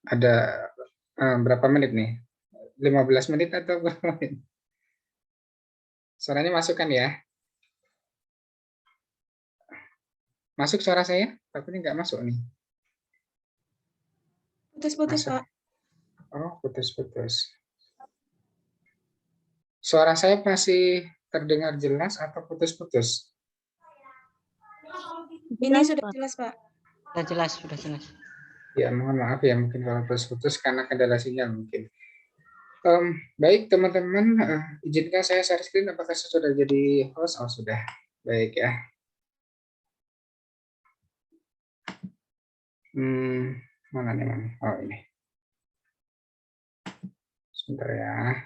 Ada berapa menit nih? 15 menit atau berapa menit? Suaranya masuk kan ya? Masuk suara saya? Tapi ini nggak masuk nih. Putus-putus, Masuk. Pak. Oh, putus-putus. Suara saya masih terdengar jelas atau putus-putus? Ini sudah jelas, Pak. Sudah jelas, sudah jelas. Ya, mohon maaf ya, mungkin kalau putus-putus karena kendala sinyal mungkin. Baik, teman-teman, izinkan saya share screen. Apakah saya sudah jadi host? Oh, sudah. Baik ya. Mana nih, mana? Oh, ini. Sebentar ya.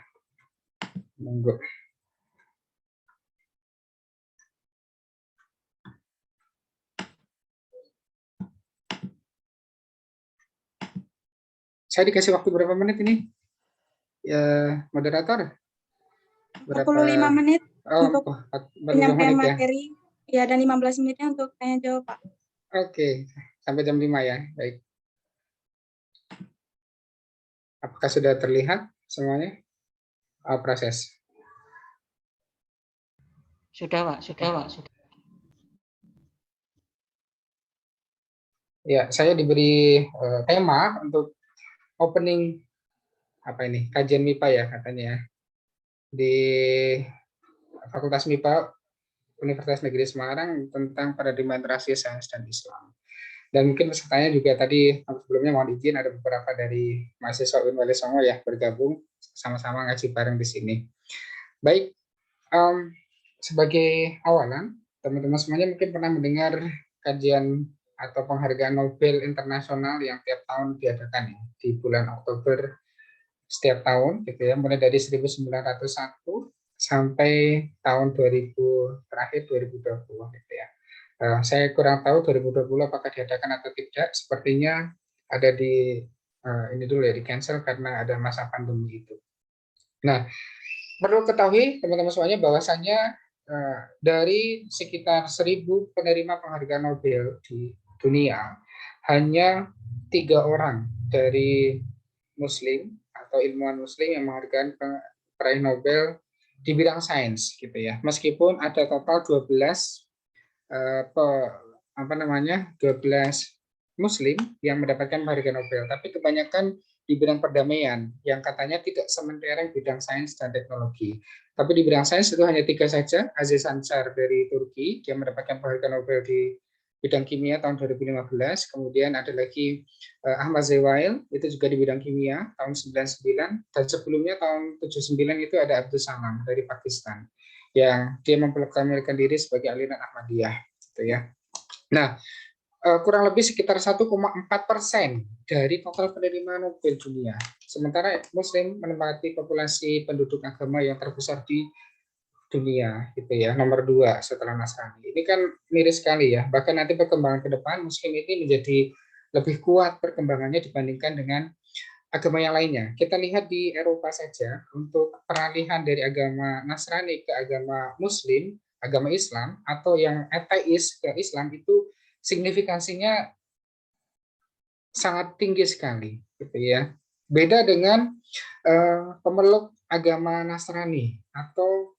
Nunggu. Saya dikasih waktu berapa menit ini? Ya, moderator? Berapa? 45 menit untuk penyampaian menit, materi. Ya, dan 15 menitnya untuk tanya jawab, Pak. Oke, sampai jam 5 ya. Baik. Apakah sudah terlihat semuanya? Proses. Sudah, Pak. Sudah, Pak. Sudah. Ya, saya diberi tema untuk opening apa ini? Kajian MIPA ya katanya ya. Di Fakultas MIPA Universitas Negeri Semarang tentang paradigma interaksi sains dan Islam. Dan mungkin pesertanya juga tadi sebelumnya mohon izin ada beberapa dari mahasiswa Unwale Songo ya bergabung sama-sama ngaji bareng di sini. Baik, sebagai awalan teman-teman semuanya mungkin pernah mendengar kajian atau penghargaan Nobel internasional yang tiap tahun diadakan ya, di bulan Oktober setiap tahun gitu ya, mulai dari 1901 sampai tahun 2000 terakhir 2020 gitu ya. Saya kurang tahu 2020 apakah diadakan atau tidak. Sepertinya ada di ini dulu ya di cancel karena ada masa pandemi itu. Nah, perlu ketahui teman-teman semuanya bahwasannya dari sekitar 1.000 penerima penghargaan Nobel di dunia, hanya 3 orang dari Muslim atau ilmuwan Muslim yang menghargai peraih Nobel di bidang sains, gitu ya. Meskipun ada total 12 12 Muslim yang mendapatkan penghargaan Nobel, tapi kebanyakan di bidang perdamaian yang katanya tidak sementereng bidang sains dan teknologi. Tapi di bidang sains itu hanya 3 saja. Aziz Ansar dari Turki, dia mendapatkan penghargaan Nobel di bidang kimia tahun 2015. Kemudian ada lagi Ahmad Zewail, itu juga di bidang kimia tahun 99. Dan sebelumnya tahun 79 itu ada Abdul Salam dari Pakistan, yang dia memproklamirkan diri sebagai aliran Ahmadiyah. Gitu ya. Nah, kurang lebih sekitar 1,4% dari total penerima Nobel dunia. Sementara Muslim menempati populasi penduduk agama yang terbesar di dunia, gitu ya, nomor 2 setelah Nasrani. Ini kan miris sekali ya. Bahkan nanti perkembangan ke depan Muslim ini menjadi lebih kuat perkembangannya dibandingkan dengan agama yang lainnya. Kita lihat di Eropa saja, untuk peralihan dari agama Nasrani ke agama Muslim, agama Islam, atau yang ateis ke Islam itu signifikansinya sangat tinggi sekali, gitu ya. Beda dengan pemeluk agama Nasrani atau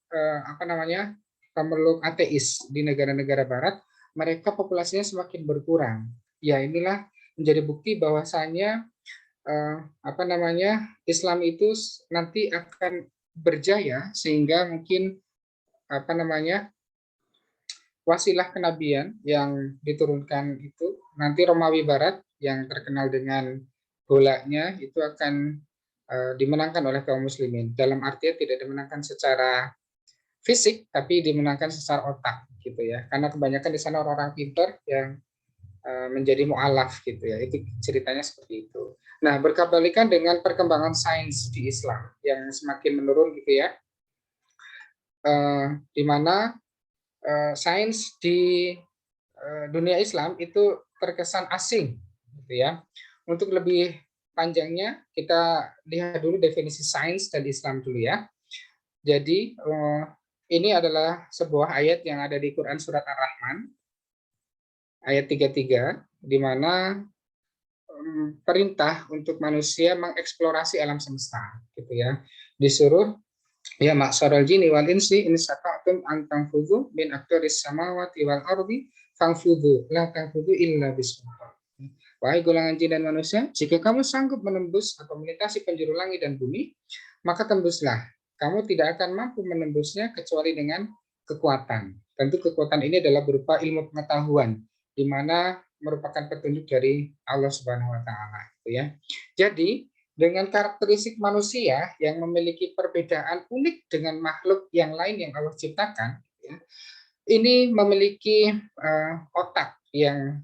pemeluk ateis di negara-negara Barat, mereka populasinya semakin berkurang. Ya, inilah menjadi bukti bahwasannya Islam itu nanti akan berjaya sehingga mungkin wasilah kenabian yang diturunkan itu nanti Romawi Barat yang terkenal dengan bolanya itu akan dimenangkan oleh kaum muslimin. Dalam artian tidak dimenangkan secara fisik tapi dimenangkan secara otak gitu ya. Karena kebanyakan di sana orang-orang pintar yang menjadi mu'alaf gitu ya. Itu ceritanya seperti itu. Nah, berkebalikan dengan perkembangan sains di Islam yang semakin menurun gitu ya. Di mana sains di dunia Islam itu terkesan asing gitu ya. Untuk lebih panjangnya kita lihat dulu definisi sains dan Islam dulu ya. Jadi ini adalah sebuah ayat yang ada di Quran surat Ar-Rahman ayat 33 di mana perintah untuk manusia mengeksplorasi alam semesta, gitu ya. Disuruh ya ma'syaral jinni wal insi in sata'tum an tanfudhu min aqtaris samawati wal ardi fanfudhu la tanfudhu illa bisultan. Wahai golongan jin dan manusia, jika kamu sanggup menembus atau melintasi penjuru langit dan bumi, maka tembuslah. Kamu tidak akan mampu menembusnya kecuali dengan kekuatan. Tentu kekuatan ini adalah berupa ilmu pengetahuan, di mana merupakan petunjuk dari Allah Subhanahu wa taala, gitu ya. Jadi, dengan karakteristik manusia yang memiliki perbedaan unik dengan makhluk yang lain yang Allah ciptakan, ya, ini memiliki otak yang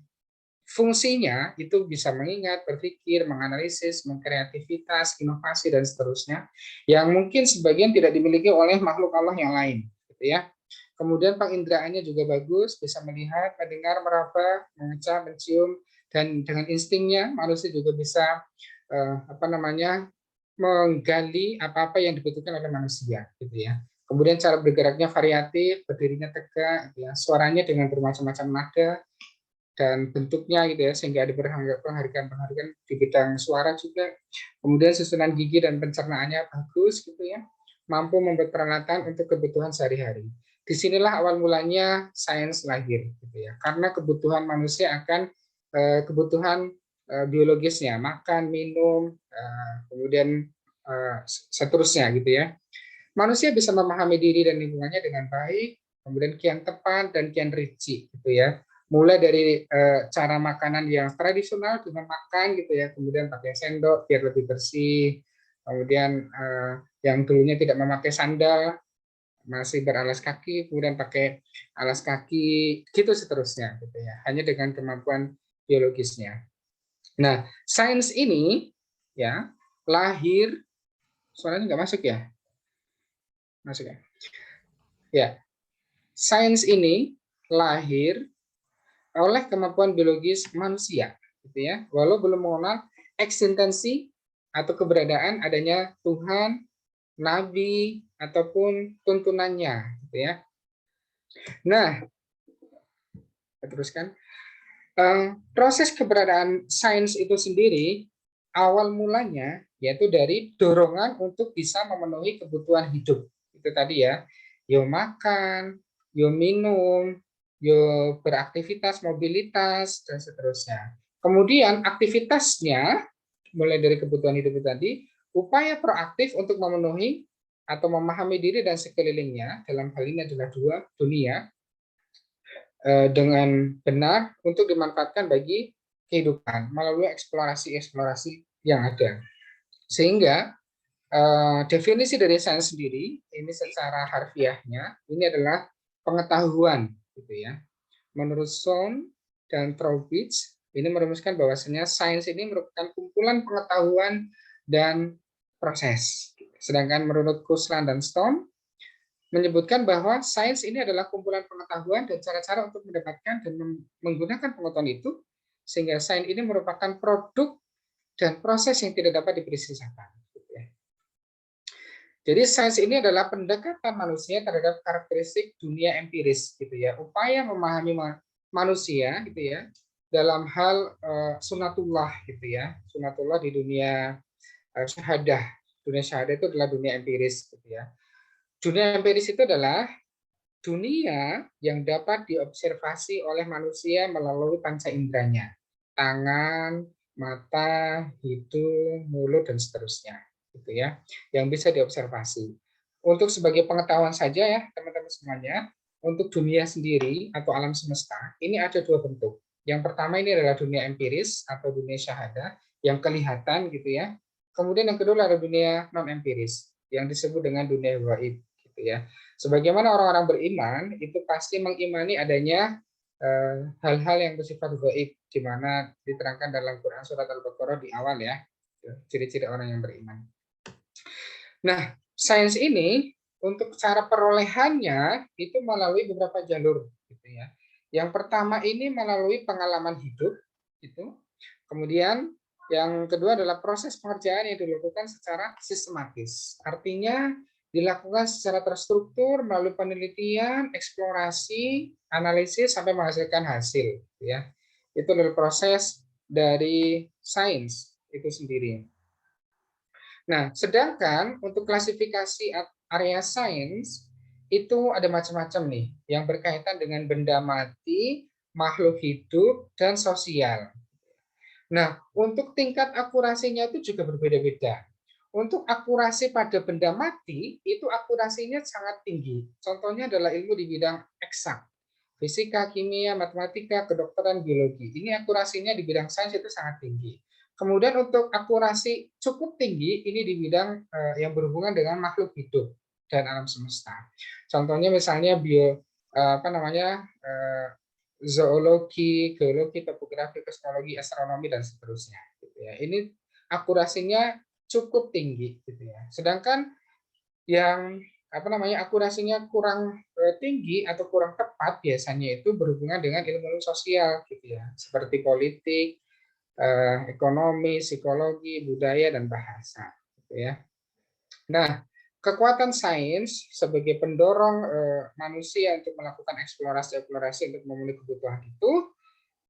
fungsinya itu bisa mengingat, berpikir, menganalisis, mengkreativitas, inovasi, dan seterusnya, yang mungkin sebagian tidak dimiliki oleh makhluk Allah yang lain, gitu ya. Kemudian penginderaan juga bagus, bisa melihat, mendengar, meraba, mengecap, mencium, dan dengan instingnya manusia juga bisa menggali apa-apa yang dibutuhkan oleh manusia, gitu ya. Kemudian cara bergeraknya variatif, berdirinya tegak, ya, suaranya dengan bermacam-macam nada dan bentuknya, gitu ya, sehingga ada penghargaan di bidang suara juga. Kemudian susunan gigi dan pencernaannya bagus, gitu ya, mampu membuat peralatan untuk kebutuhan sehari-hari. Disinilah awal mulanya sains lahir, gitu ya, karena kebutuhan manusia akan kebutuhan biologisnya, makan, minum, kemudian seterusnya, gitu ya. Manusia bisa memahami diri dan lingkungannya dengan baik, kemudian kian tepat dan kian rinci, gitu ya. Mulai dari cara makanan yang tradisional dengan makan, gitu ya, kemudian pakai sendok biar lebih bersih, kemudian yang dulunya tidak memakai sandal masih beralas kaki, kemudian pakai alas kaki, gitu seterusnya, gitu ya. Hanya dengan kemampuan biologisnya. Nah, sains ini ya lahir, suaranya nggak masuk ya? Masuk ya? Ya, sains ini lahir oleh kemampuan biologis manusia, gitu ya. Walau belum mengenal eksistensi atau keberadaan adanya Tuhan, Nabi ataupun tuntunannya, gitu ya. Nah, teruskan. Proses keberadaan sains itu sendiri awal mulanya yaitu dari dorongan untuk bisa memenuhi kebutuhan hidup. Itu tadi ya, yo makan, yo minum, yo beraktivitas, mobilitas, dan seterusnya. Kemudian aktivitasnya mulai dari kebutuhan hidup itu tadi, upaya proaktif untuk memenuhi atau memahami diri dan sekelilingnya, dalam hal ini adalah dunia, dengan benar untuk dimanfaatkan bagi kehidupan melalui eksplorasi-eksplorasi yang ada. Sehingga definisi dari sains sendiri ini secara harfiahnya ini adalah pengetahuan, gitu ya. Menurut Sohn dan Trowbridge ini merumuskan bahwasanya sains ini merupakan kumpulan pengetahuan dan proses. Sedangkan menurut Kuslan dan Stone menyebutkan bahwa sains ini adalah kumpulan pengetahuan dan cara-cara untuk mendapatkan dan menggunakan pengetahuan itu, sehingga sains ini merupakan produk dan proses yang tidak dapat dipersisakan. Jadi sains ini adalah pendekatan manusia terhadap karakteristik dunia empiris, gitu ya, upaya memahami manusia, gitu ya, dalam hal sunatullah, gitu ya, sunatullah di dunia syahadah. Dunia syahadah itu adalah dunia empiris, gitu ya. Dunia empiris itu adalah dunia yang dapat diobservasi oleh manusia melalui panca inderanya, tangan, mata, hidung, mulut, dan seterusnya, gitu ya, yang bisa diobservasi. Untuk sebagai pengetahuan saja ya teman-teman semuanya, untuk dunia sendiri atau alam semesta ini ada dua bentuk. Yang pertama ini adalah dunia empiris atau dunia syahadah yang kelihatan, gitu ya. Kemudian yang kedua adalah dunia non empiris yang disebut dengan dunia gaib, gitu ya. Sebagaimana orang-orang beriman itu pasti mengimani adanya hal-hal yang bersifat gaib, di mana diterangkan dalam Quran surat Al-Baqarah di awal ya, ciri-ciri orang yang beriman. Nah, sains ini untuk cara perolehannya itu melalui beberapa jalur, gitu ya. Yang pertama ini melalui pengalaman hidup, gitu. Kemudian yang kedua adalah proses pengerjaan yang dilakukan secara sistematis. Artinya dilakukan secara terstruktur melalui penelitian, eksplorasi, analisis sampai menghasilkan hasil, ya. Itu adalah proses dari sains itu sendiri. Nah, sedangkan untuk klasifikasi area sains itu ada macam-macam nih yang berkaitan dengan benda mati, makhluk hidup, dan sosial. Nah, untuk tingkat akurasinya itu juga berbeda-beda. Untuk akurasi pada benda mati, itu akurasinya sangat tinggi. Contohnya adalah ilmu di bidang eksak. Fisika, kimia, matematika, kedokteran, biologi. Ini akurasinya di bidang sains itu sangat tinggi. Kemudian untuk akurasi cukup tinggi, ini di bidang yang berhubungan dengan makhluk hidup dan alam semesta. Contohnya misalnya zoologi, geologi, topografi, kosmologi, astronomi, dan seterusnya. Gitu ya. Ini akurasinya cukup tinggi, gitu ya. Sedangkan yang akurasinya kurang tinggi atau kurang tepat biasanya itu berhubungan dengan ilmu sosial, gitu ya, seperti politik, ekonomi, psikologi, budaya, dan bahasa, gitu ya. Nah, kekuatan sains sebagai pendorong manusia untuk melakukan eksplorasi untuk memenuhi kebutuhan itu,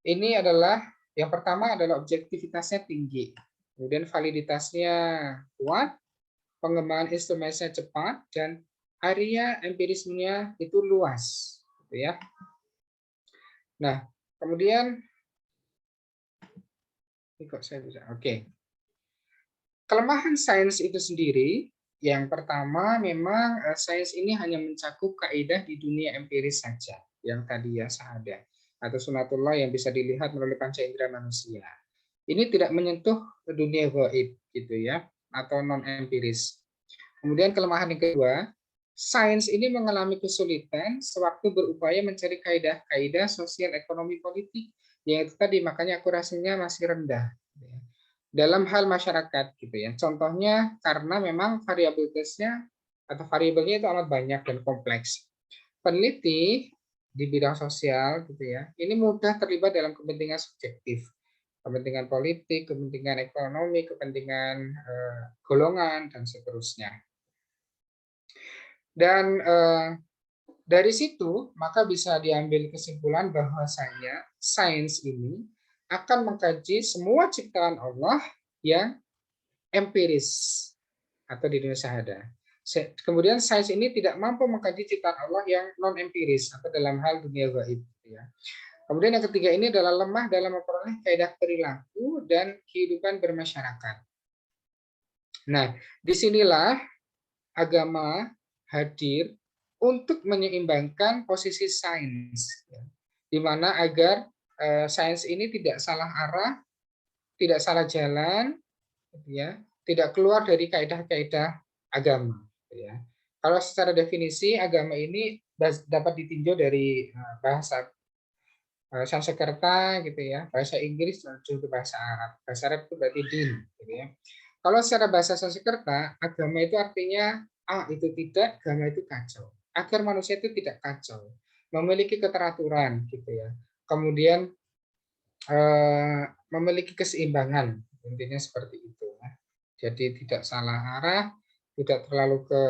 ini adalah yang pertama adalah objektivitasnya tinggi, kemudian validitasnya kuat, pengembangan instrumennya cepat, dan area empirismenya itu luas, gitu ya. Nah, kemudian ini kok saya bisa, oke. Kelemahan sains itu sendiri, yang pertama memang sains ini hanya mencakup kaidah di dunia empiris saja, yang tadi ya syahadah atau sunatullah yang bisa dilihat melalui panca indera manusia. Ini tidak menyentuh dunia gaib gitu ya, atau non empiris. Kemudian kelemahan yang kedua, sains ini mengalami kesulitan sewaktu berupaya mencari kaidah-kaidah sosial ekonomi politik, yang itu tadi makanya akurasinya masih rendah dalam hal masyarakat gitu ya. Contohnya karena memang variabilitasnya atau variabelnya itu amat banyak dan kompleks. Peneliti di bidang sosial gitu ya, ini mudah terlibat dalam kepentingan subjektif, kepentingan politik, kepentingan ekonomi, kepentingan golongan, dan seterusnya. Dan dari situ maka bisa diambil kesimpulan bahwasanya sains ini akan mengkaji semua ciptaan Allah yang empiris atau di dunia syahada. Kemudian sains ini tidak mampu mengkaji ciptaan Allah yang non empiris atau dalam hal dunia gaib. Ya. Kemudian yang ketiga ini adalah lemah dalam memperoleh kaidah perilaku dan kehidupan bermasyarakat. Nah, disinilah agama hadir untuk menyeimbangkan posisi sains, ya. Di mana agar sains ini tidak salah arah, tidak salah jalan, ya, tidak keluar dari kaidah-kaidah agama. Ya. Kalau secara definisi agama ini dapat ditinjau dari bahasa Sanskerta gitu ya, bahasa Inggris dan juga bahasa Arab. Bahasa Arab itu berarti din, gitu ya. Kalau secara bahasa Sanskerta, agama itu artinya itu tidak, agama itu kacau. Agar manusia itu tidak kacau, memiliki keteraturan gitu ya. Kemudian memiliki keseimbangan, intinya seperti itu. Jadi tidak salah arah, tidak terlalu ke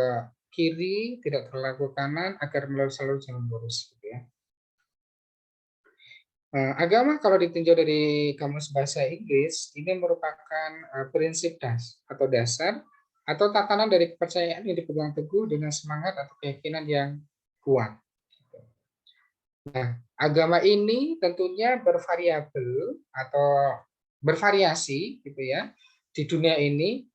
kiri, tidak terlalu ke kanan, agar selalu jalan lurus. Gitu ya. Agama kalau ditinjau dari kamus bahasa Inggris, ini merupakan prinsip atau dasar atau tatanan dari kepercayaan yang dipegang teguh dengan semangat atau keyakinan yang kuat. Nah, agama ini tentunya bervariabel atau bervariasi gitu ya di dunia ini,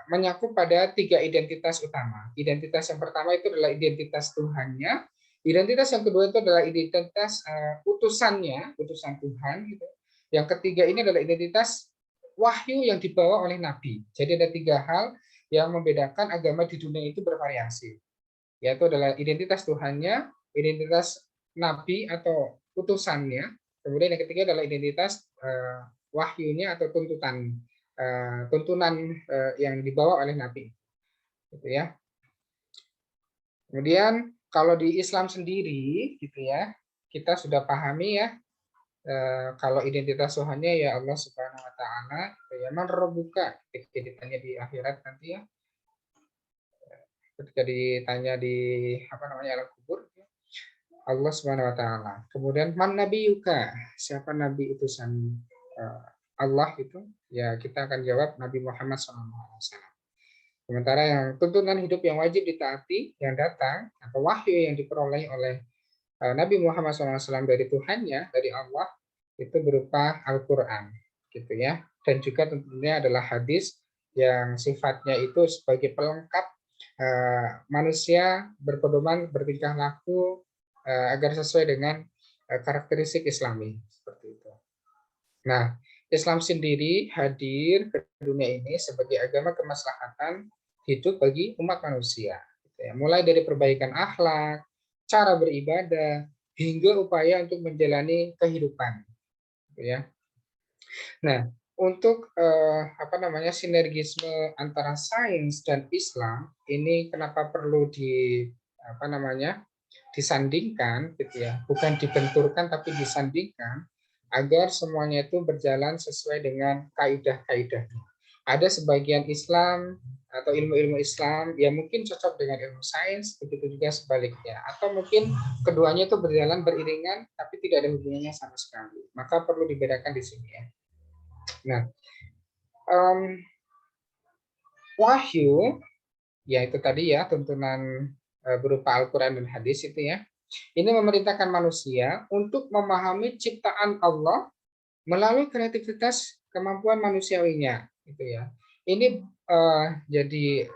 menyakup pada 3 identitas utama. Identitas yang pertama itu adalah identitas Tuhannya. Identitas yang kedua itu adalah identitas utusannya, utusan Tuhan. Gitu. Yang ketiga ini adalah identitas wahyu yang dibawa oleh Nabi. Jadi ada 3 hal yang membedakan agama di dunia itu bervariasi. Yaitu adalah identitas Tuhannya, identitas Nabi atau utusannya. Kemudian yang ketiga adalah identitas wahyunya atau tuntunan yang dibawa oleh Nabi. Gitu ya. Kemudian kalau di Islam sendiri gitu ya, kita sudah pahami ya kalau identitas Tuhannya ya Allah Subhanahu wa taala, ya man rabbuka ketika ditanya di akhirat nanti ya. Ketika ditanya di alam kubur Allah Subhanahu wa taala. Kemudian man nabiyuka, siapa nabi utusan Allah itu, ya kita akan jawab Nabi Muhammad SAW. Sementara yang tuntunan hidup yang wajib ditaati yang datang atau wahyu yang diperoleh oleh Nabi Muhammad SAW dari Tuhannya, dari Allah, itu berupa Al-Quran, gitu ya. Dan juga tentunya adalah hadis yang sifatnya itu sebagai pelengkap manusia berpedoman bertingkah laku agar sesuai dengan karakteristik Islami, seperti itu. Nah, Islam sendiri hadir ke dunia ini sebagai agama kemaslahatan hidup bagi umat manusia. Mulai dari perbaikan akhlak, cara beribadah, hingga upaya untuk menjalani kehidupan. Nah, untuk sinergisme antara sains dan Islam ini kenapa perlu disandingkan, gitu ya, bukan dibenturkan tapi disandingkan agar semuanya itu berjalan sesuai dengan kaidah-kaidahnya. Ada sebagian Islam atau ilmu-ilmu Islam yang mungkin cocok dengan ilmu sains, begitu juga sebaliknya. Atau mungkin keduanya itu berjalan beriringan, tapi tidak ada hubungannya sama sekali. Maka perlu dibedakan di sini ya. Nah, wahyu, yaitu tadi ya tuntunan berupa Al-Quran dan hadis itu ya. Ini memerintahkan manusia untuk memahami ciptaan Allah melalui kreativitas kemampuan manusiawinya, gitu ya. Ini jadi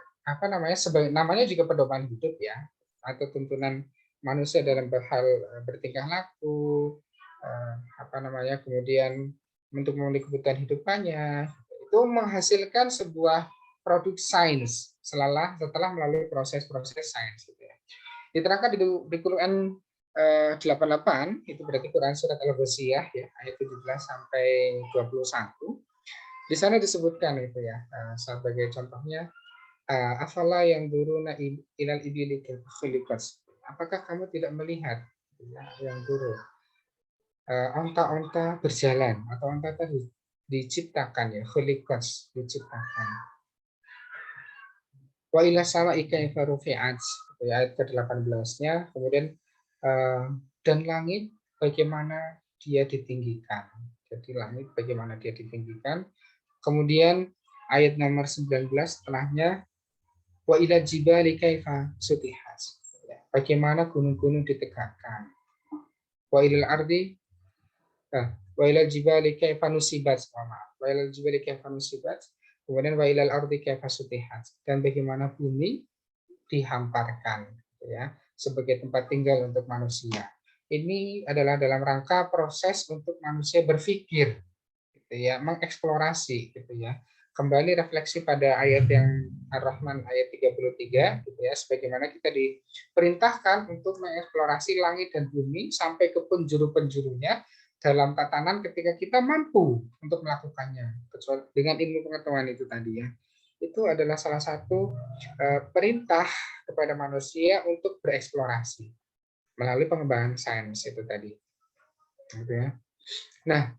namanya juga pedoman hidup ya, atau tuntunan manusia dalam hal bertingkah laku, kemudian untuk memenuhi kebutuhan hidupannya, itu menghasilkan sebuah produk sains setelah melalui proses-proses sains, gitu ya. Diterangkan di Quran 88, itu berarti Quran surat Al-Ghasyiyah ya, ayat 17 sampai 21. Di sana disebutkan itu ya, sebagai contohnya, afala yang duruna ilal ibili khuliqat. Apakah kamu tidak melihat ya, yang dulu onta-onta berjalan atau onta tadi diciptakan ya, khuliqat, diciptakan. Wa ila sama'i kaifa rufi'at, ayat ke-18-nya, kemudian dan langit bagaimana dia ditinggikan. Jadi langit bagaimana dia ditinggikan. Kemudian ayat nomor 19 setelahnya, wa ila jibali kaifa sutihat. Bagaimana gunung-gunung ditegakkan. Wa ilal ardi wa ilal jibali kaifa nusibat. Wa ilal jibali kaifa nusibat. Kemudian wa ilal ardi kaifa sutihat. Dan bagaimana bumi dihamparkan ya, sebagai tempat tinggal untuk manusia. Ini adalah dalam rangka proses untuk manusia berpikir, gitu ya, mengeksplorasi, gitu ya. Kembali refleksi pada ayat yang Ar-Rahman ayat 33, gitu ya, sebagaimana kita diperintahkan untuk mengeksplorasi langit dan bumi sampai ke penjuru-penjurunya dalam tatanan ketika kita mampu untuk melakukannya, dengan ilmu pengetahuan itu tadi ya. Itu adalah salah satu perintah kepada manusia untuk bereksplorasi melalui pengembangan sains itu tadi. Gitu ya. Nah,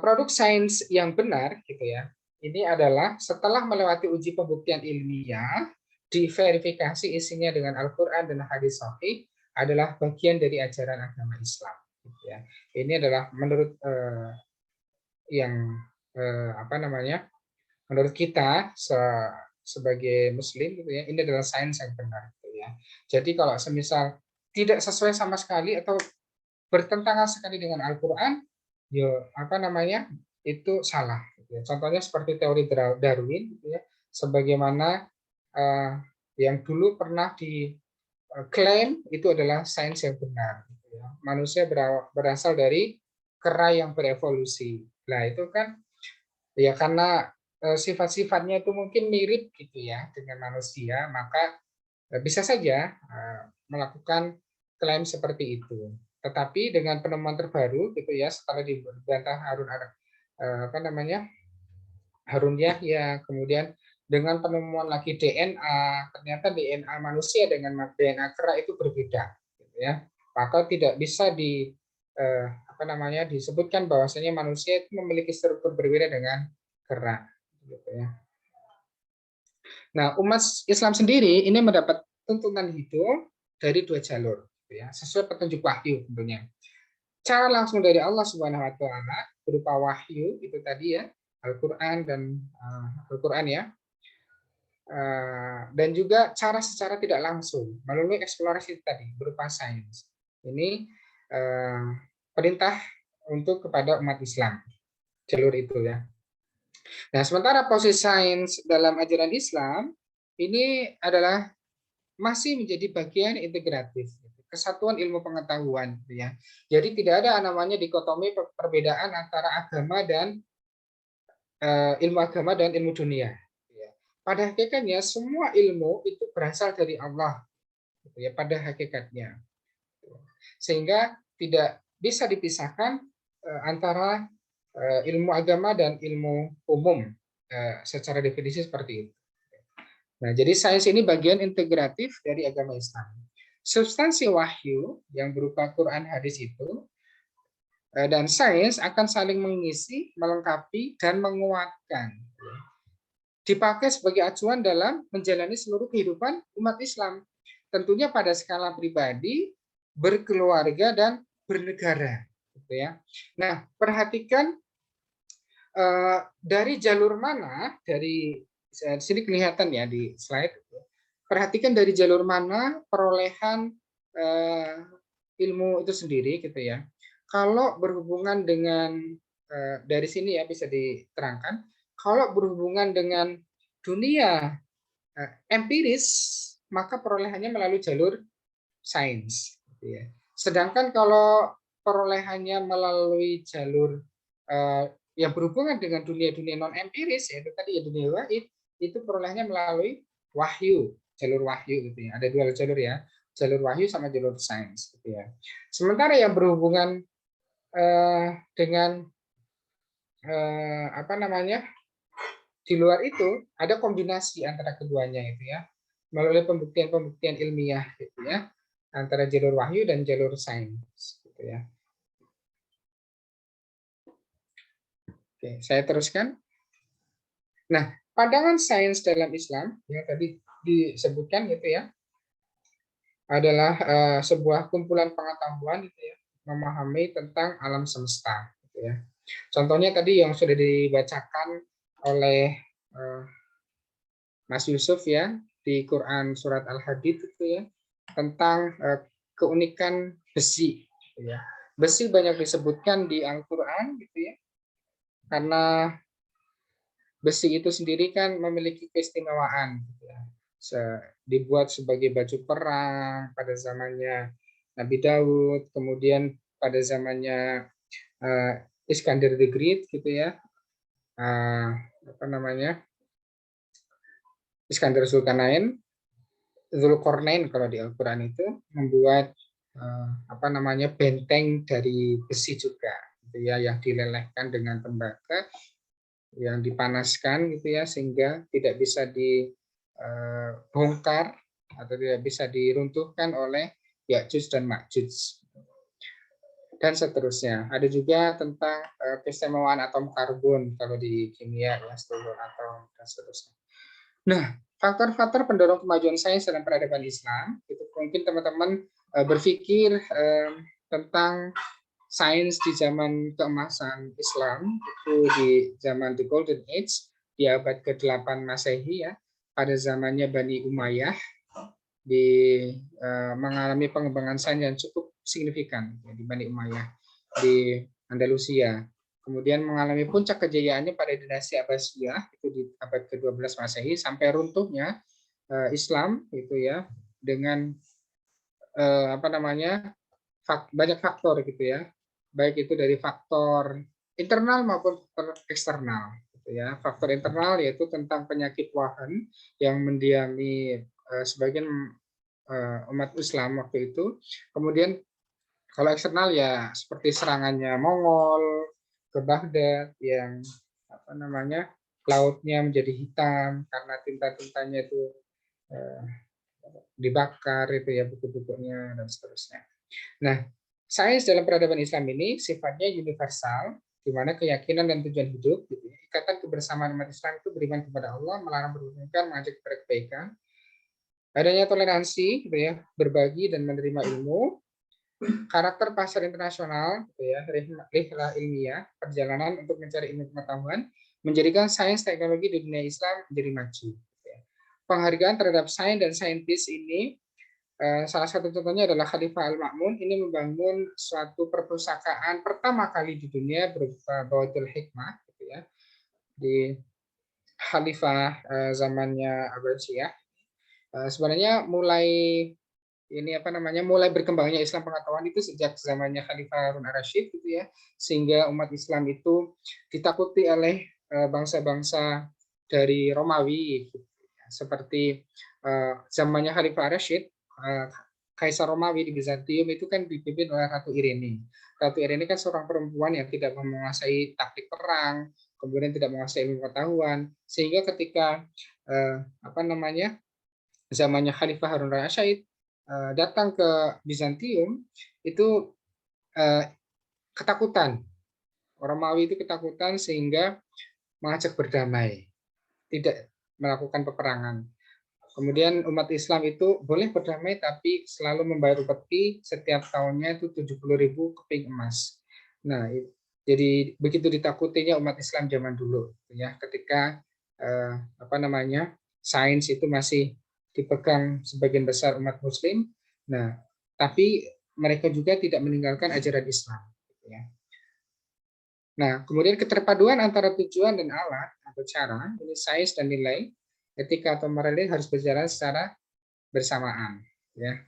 produk sains yang benar, gitu ya, ini adalah setelah melewati uji pembuktian ilmiah, diverifikasi isinya dengan Al-Quran dan hadis sahih adalah bagian dari ajaran agama Islam. Gitu ya. Ini adalah menurut menurut kita sebagai Muslim, gitu ya, ini adalah sains yang benar, gitu ya. Jadi kalau semisal tidak sesuai sama sekali atau bertentangan sekali dengan Al-Quran, itu salah. Gitu ya. Contohnya seperti teori Darwin, gitu ya, sebagaimana yang dulu pernah diklaim itu adalah sains yang benar. Gitu ya. Manusia berasal dari kera yang berevolusi. Nah itu kan ya karena sifat-sifatnya itu mungkin mirip gitu ya dengan manusia, maka bisa saja melakukan klaim seperti itu. Tetapi dengan penemuan terbaru gitu ya, setelah dibantah Harun Yahya, kemudian dengan penemuan lagi DNA, ternyata DNA manusia dengan DNA kera itu berbeda, gitu ya. Maka tidak bisa disebutkan bahwasanya manusia itu memiliki struktur berbeda dengan kera. Gitu ya. Nah, umat Islam sendiri ini mendapat tuntunan hidup dari dua jalur, gitu ya, sesuai petunjuk wahyu tentunya. Cara langsung dari Allah Subhanahu Wa Taala berupa wahyu itu tadi ya, Al-Qur'an dan Al-Qur'an ya. Dan juga cara secara tidak langsung melalui eksplorasi tadi berupa sains. Ini perintah untuk kepada umat Islam, jalur itu ya. Nah, sementara posisi sains dalam ajaran Islam ini adalah masih menjadi bagian integratif, kesatuan ilmu pengetahuan, gitu ya. Jadi tidak ada namanya dikotomi perbedaan antara agama dan ilmu agama dan ilmu dunia. Pada hakikatnya semua ilmu itu berasal dari Allah, gitu ya. Pada hakikatnya, sehingga tidak bisa dipisahkan antara ilmu agama dan ilmu umum secara definisi seperti itu. Nah, jadi sains ini bagian integratif dari agama Islam. Substansi wahyu yang berupa Quran hadis itu dan sains akan saling mengisi, melengkapi, dan menguatkan. Dipakai sebagai acuan dalam menjalani seluruh kehidupan umat Islam. Tentunya pada skala pribadi, berkeluarga, dan bernegara. Gitu ya. Nah, perhatikan dari jalur mana, dari sini kelihatan ya di slide. Perhatikan dari jalur mana perolehan ilmu itu sendiri, gitu ya. Kalau berhubungan dengan dari sini ya bisa diterangkan. Kalau berhubungan dengan dunia empiris, maka perolehannya melalui jalur sains. Gitu ya. Sedangkan kalau perolehannya melalui jalur yang berhubungan dengan dunia-dunia non empiris, yaitu tadi ya dunia gaib, itu perolehannya melalui wahyu, jalur wahyu gitu ya. Ada dua jalur ya, jalur wahyu sama jalur sains gitu ya. Sementara yang berhubungan dengan apa namanya di luar itu ada kombinasi antara keduanya itu ya, melalui pembuktian-pembuktian ilmiah gitu ya, antara jalur wahyu dan jalur sains gitu ya. Oke, saya teruskan. Nah, pandangan sains dalam Islam yang tadi disebutkan gitu ya, adalah sebuah kumpulan pengetahuan gitu ya, memahami tentang alam semesta gitu ya. Contohnya tadi yang sudah dibacakan oleh Mas Yusuf ya di Quran surat Al-Hadid itu ya, tentang keunikan besi gitu ya. Besi banyak disebutkan di Al-Qur'an gitu ya. Karena besi itu sendiri kan memiliki keistimewaan gitu ya. Dibuat sebagai baju perang pada zamannya Nabi Daud, kemudian pada zamannya Iskandar the Great gitu ya. Apa namanya? Iskandar Zulkarnain kalau di Al-Qur'an itu membuat apa namanya benteng dari besi juga gitu ya, yang dilelehkan dengan tembaga yang dipanaskan gitu ya, sehingga tidak bisa dibongkar atau tidak bisa diruntuhkan oleh Ya'juj dan Ma'juj dan seterusnya. Ada juga tentang keistimewaan atom karbon kalau di kimia ya, struktur atom dan seterusnya. Nah, faktor-faktor pendorong kemajuan sains dalam peradaban Islam itu mungkin teman-teman berpikir tentang sains di zaman keemasan Islam itu di zaman the Golden Age di abad ke-8 Masehi ya, pada zamannya Bani Umayyah mengalami pengembangan sains yang cukup signifikan ya, di Bani Umayyah di Andalusia. Kemudian mengalami puncak kejayaannya pada dinasti Abbasiyah itu di abad ke-12 Masehi sampai runtuhnya Islam itu ya, dengan apa namanya banyak faktor gitu ya, baik itu dari faktor internal maupun faktor eksternal gitu ya. Faktor internal yaitu tentang penyakit wahan yang mendiami sebagian umat Islam waktu itu. Kemudian kalau eksternal ya seperti serangannya Mongol ke Baghdad yang apa namanya lautnya menjadi hitam karena tinta-tintanya itu dibakar itu ya, buku-bukunya dan seterusnya. Nah, sains dalam peradaban Islam ini sifatnya universal, di mana keyakinan dan tujuan hidup, gitu ya, ikatan kebersamaan umat Islam itu beriman kepada Allah, melarang bermunkar, mengajak kepada kebaikan, adanya toleransi, gitu ya, berbagi dan menerima ilmu, karakter pasar internasional, gitu ya, rihlah ilmiah, perjalanan untuk mencari ilmu pengetahuan, menjadikan sains teknologi di dunia Islam menjadi maju. Gitu ya. Penghargaan terhadap sains dan saintis ini, salah satu contohnya adalah Khalifah Al-Ma'mun, ini membangun suatu perpustakaan pertama kali di dunia berupa Baitul Hikmah, gitu ya, di Khalifah zamannya Abbasiyah. Sebenarnya mulai berkembangnya Islam pengetahuan itu sejak zamannya Khalifah Harun ar-Rasyid, gitu ya, sehingga umat Islam itu ditakuti oleh bangsa-bangsa dari Romawi, gitu ya. Seperti zamannya Khalifah ar-Rasyid, Kaisar Romawi di Bizantium itu kan dipimpin oleh Ratu Irene. Ratu Irene kan seorang perempuan yang tidak menguasai taktik perang, kemudian tidak menguasai ilmu pengetahuan, sehingga ketika zamannya Khalifah Harun ar-Rasyid datang ke Bizantium, itu ketakutan. Orang Romawi itu ketakutan sehingga mengajak berdamai, tidak melakukan peperangan. Kemudian umat Islam itu boleh berdamai tapi selalu membayar upeti setiap tahunnya itu 70.000 keping emas. Nah, jadi begitu ditakutinya umat Islam zaman dulu, ya, ketika sains itu masih dipegang sebagian besar umat Muslim. Nah, tapi mereka juga tidak meninggalkan ajaran Islam. Ya. Nah, kemudian keterpaduan antara tujuan dan alat atau cara, ini sains dan nilai, etika atau moral ini harus berjalan secara bersamaan. Ya.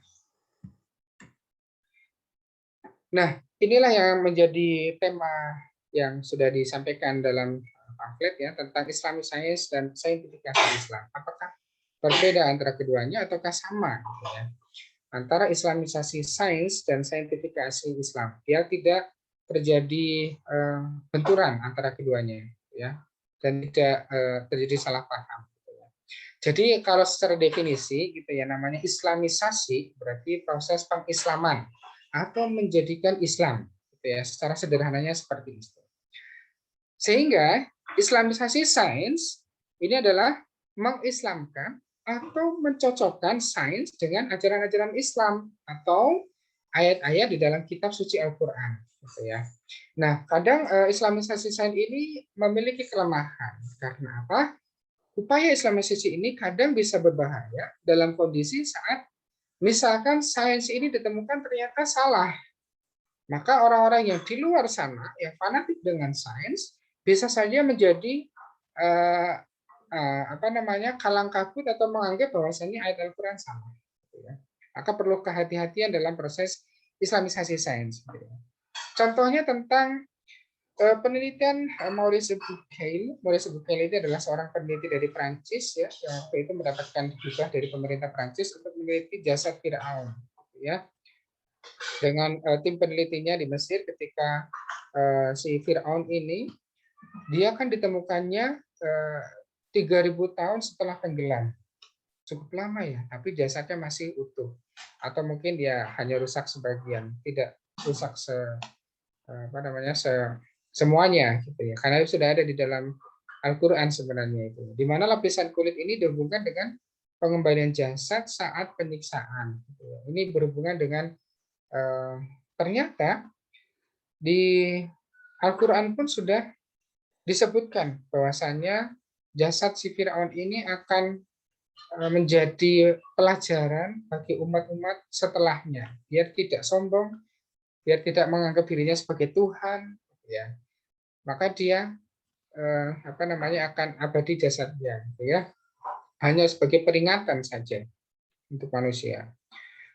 Nah, inilah yang menjadi tema yang sudah disampaikan dalam pamflet, ya, tentang Islamic Science dan saintifikasi Islam. Apakah berbeda antara keduanya ataukah sama, gitu ya, antara Islamisasi sains dan saintifikasi Islam, biar tidak terjadi benturan antara keduanya, ya, dan tidak terjadi salah paham. Gitu ya. Jadi kalau secara definisi, gitu ya, namanya Islamisasi berarti proses pengislaman atau menjadikan Islam, gitu ya, secara sederhananya seperti itu. Sehingga Islamisasi sains ini adalah mengislamkan atau mencocokkan sains dengan ajaran-ajaran Islam atau ayat-ayat di dalam kitab suci Al-Qur'an, gitu ya. Nah, kadang Islamisasi sains ini memiliki kelemahan. Karena apa? Upaya Islamisasi ini kadang bisa berbahaya dalam kondisi saat misalkan sains ini ditemukan ternyata salah. Maka orang-orang yang di luar sana yang fanatik dengan sains bisa saja menjadi kalang kabut atau menganggap bahwasanya ayat Al-Quran sama. Maka perlu kehati-hatian dalam proses Islamisasi sains. Contohnya tentang penelitian Maurice Bucaille. Maurice Bucaille itu adalah seorang peneliti dari Prancis, ya, yang waktu itu mendapatkan hibah dari pemerintah Prancis untuk meneliti jasad Firaun, ya. Dengan tim penelitinya di Mesir ketika si Firaun ini, dia kan ditemukannya 3.000 tahun setelah tenggelam. Cukup lama, ya, tapi jasadnya masih utuh. Atau mungkin dia hanya rusak sebagian, tidak rusak semuanya, gitu ya. Karena itu sudah ada di dalam Al-Qur'an sebenarnya itu. Di mana lapisan kulit ini dihubungkan dengan pengembalian jasad saat penyiksaan. Gitu ya. Ini berhubungan dengan ternyata di Al-Qur'an pun sudah disebutkan bahwasanya jasad si Firaun ini akan menjadi pelajaran bagi umat-umat setelahnya, biar tidak sombong, biar tidak menganggap dirinya sebagai Tuhan, ya. Maka dia akan abadi jasadnya, gitu ya. Hanya sebagai peringatan saja untuk manusia.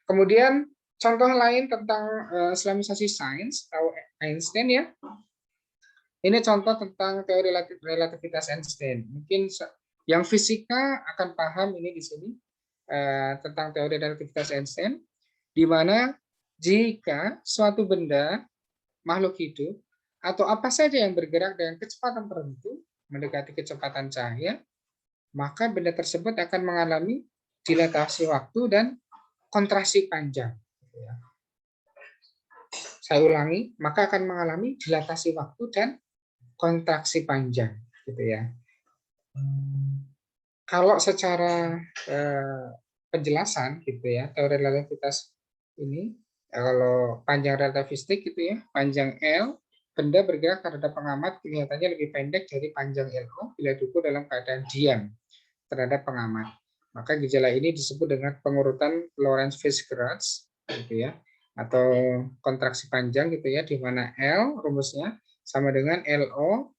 Kemudian contoh lain tentang Islamisasi sains atau Einstein, ya. Ini contoh tentang teori relativitas Einstein. Mungkin yang fisika akan paham ini di sini tentang teori relativitas Einstein, di mana jika suatu benda, makhluk hidup, atau apa saja yang bergerak dengan kecepatan tertentu, mendekati kecepatan cahaya, maka benda tersebut akan mengalami dilatasi waktu dan kontraksi panjang. Saya ulangi, maka akan mengalami dilatasi waktu dan kontraksi panjang, gitu ya. Kalau secara penjelasan, gitu ya, teori relativitas ini Kalau panjang relativistik gitu ya, panjang L, benda bergerak terhadap pengamat kelihatannya lebih pendek dari panjang LO bila duduk dalam keadaan diam terhadap pengamat. Maka gejala ini disebut dengan pengurutan Lorentz-Fischer gitu ya, atau kontraksi panjang gitu ya, di mana L rumusnya sama dengan LO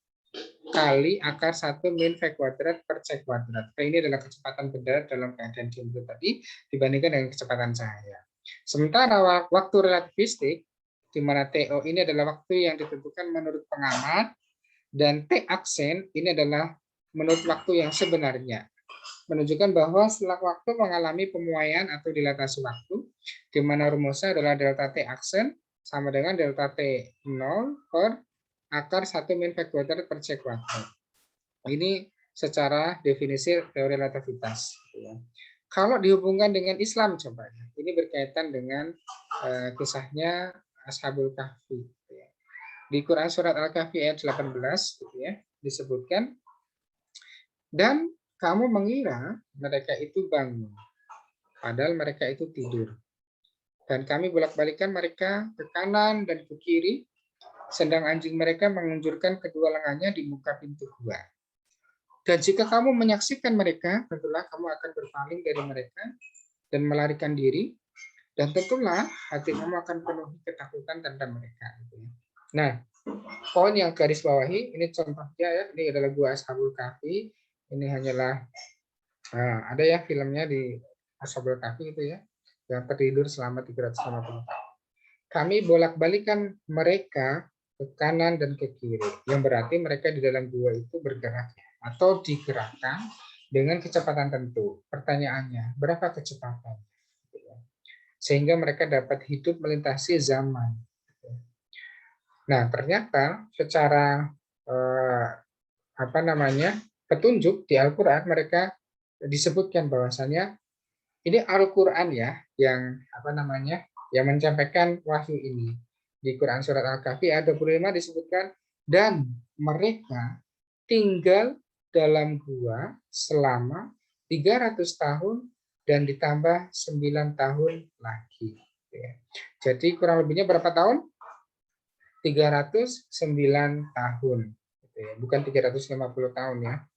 kali akar 1 min V kuadrat per C kuadrat. Ini adalah kecepatan benda dalam keadaan diam tadi dibandingkan dengan kecepatan cahaya. Sementara waktu relativistik, di mana TO ini adalah waktu yang ditentukan menurut pengamat, dan T aksen ini adalah menurut waktu yang sebenarnya. Menunjukkan bahwa setelah waktu mengalami pemuaian atau dilatasi waktu, di mana rumusnya adalah delta T aksen sama dengan delta T0 per akar 1 min V kuadrat per C kuadrat. Ini secara definisi teori relativitas. Kalau dihubungkan dengan Islam, coba ini berkaitan dengan kisahnya Ashabul Kahfi. Di Quran surat Al-Kahfi ayat 18 gitu ya, disebutkan, dan kamu mengira mereka itu bangun, padahal mereka itu tidur. Dan kami bolak-balikan mereka ke kanan dan ke kiri, sedang anjing mereka mengunjurkan kedua lengannya di muka pintu gua. Dan jika kamu menyaksikan mereka, tentulah kamu akan berpaling dari mereka dan melarikan diri, dan tentulah hati kamu akan penuhi ketakutan tentang mereka. Nah, poin yang garis bawahi, ini contohnya ya, ini adalah gua Ashabul Kahfi. Ini hanyalah ada ya filmnya di Ashabul Kahfi itu ya, yang tertidur selama 350 tahun. Kami bolak-balikan mereka ke kanan dan ke kiri, yang berarti mereka di dalam gua itu bergerak atau digerakkan dengan kecepatan tentu. Pertanyaannya, berapa kecepatan? Sehingga mereka dapat hidup melintasi zaman. Nah, ternyata secara petunjuk di Al-Qur'an mereka disebutkan bahwasanya ini Al-Qur'an ya yang yang menyampaikan wahyu ini. Di Quran surat Al-Kahfi ayat 25 disebutkan, dan mereka tinggal dalam gua selama 300 tahun dan ditambah 9 tahun lagi. Jadi kurang lebihnya berapa tahun? 309 tahun. Bukan 350 tahun ya.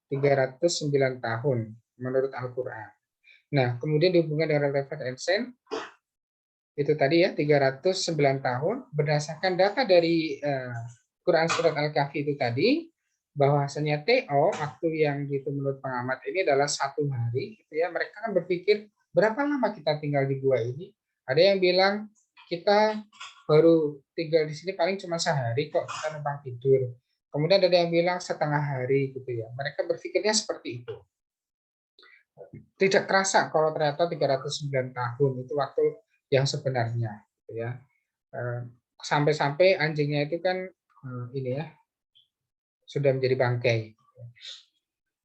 309 tahun menurut Al-Quran. Nah, kemudian dihubungkan dengan relevant Einstein, itu tadi ya 309 tahun berdasarkan data dari Quran surat Al-Kahfi itu tadi, bahwasanya TO waktu yang menurut pengamat ini adalah 1 hari gitu ya. Mereka kan berpikir berapa lama kita tinggal di gua ini. Ada yang bilang kita baru tinggal di sini paling cuma sehari kok, kita numpang tidur. Kemudian ada yang bilang setengah hari gitu ya. Mereka berpikirnya seperti itu. Tidak terasa kalau ternyata 309 tahun itu waktu yang sebenarnya gitu ya. Sampai-sampai anjingnya itu kan ini ya sudah menjadi bangkai.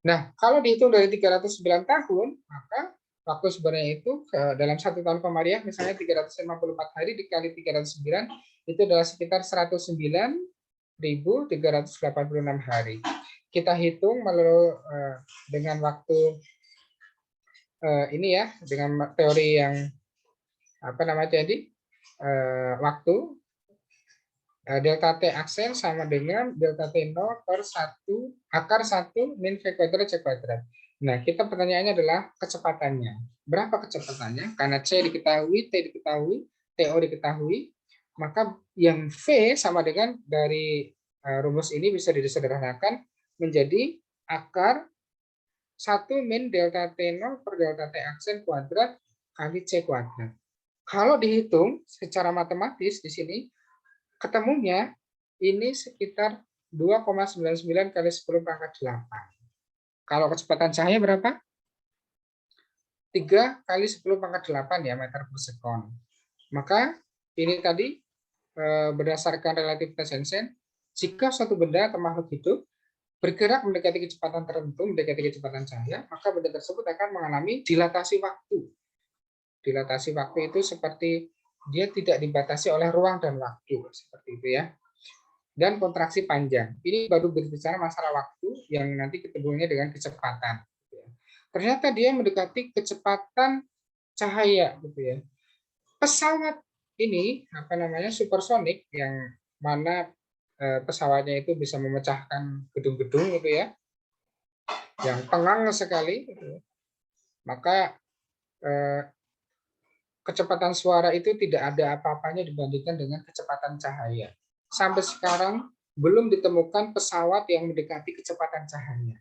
Nah, kalau dihitung dari 309 tahun, maka waktu sebenarnya itu dalam 1 tahun Komariah misalnya 354 hari dikali 309 itu adalah sekitar 109.386 hari. Kita hitung melalui dengan waktu ini ya, dengan teori yang waktu delta T aksen sama dengan delta T0 per 1 akar 1 min V kuadrat C kuadrat. Nah, kita pertanyaannya adalah kecepatannya. Berapa kecepatannya? Karena C diketahui, T diketahui, TO diketahui, maka yang V sama dengan dari rumus ini bisa disederhanakan menjadi akar 1 min delta T0 per delta T aksen kuadrat kali C kuadrat. Kalau dihitung secara matematis di sini, ketemunya ini sekitar 2,99 kali 10 pangkat 8. Kalau kecepatan cahaya berapa? 3 kali 10 pangkat 8 ya meter per sekon. Maka ini tadi berdasarkan relativitas Einstein, jika suatu benda atau makhluk hidup bergerak mendekati kecepatan tertentu, mendekati kecepatan cahaya, maka benda tersebut akan mengalami dilatasi waktu. Dilatasi waktu itu seperti dia tidak dibatasi oleh ruang dan waktu, seperti itu ya. Dan kontraksi panjang. Ini baru berbicara masalah waktu yang nanti ketemu dengan kecepatan. Ternyata dia mendekati kecepatan cahaya, gitu ya. Pesawat ini apa namanya supersonik yang mana pesawatnya itu bisa memecahkan gedung-gedung gitu ya, yang tenang sekali, gitu ya. Maka kecepatan suara itu tidak ada apa-apanya dibandingkan dengan kecepatan cahaya. Sampai sekarang belum ditemukan pesawat yang mendekati kecepatan cahaya.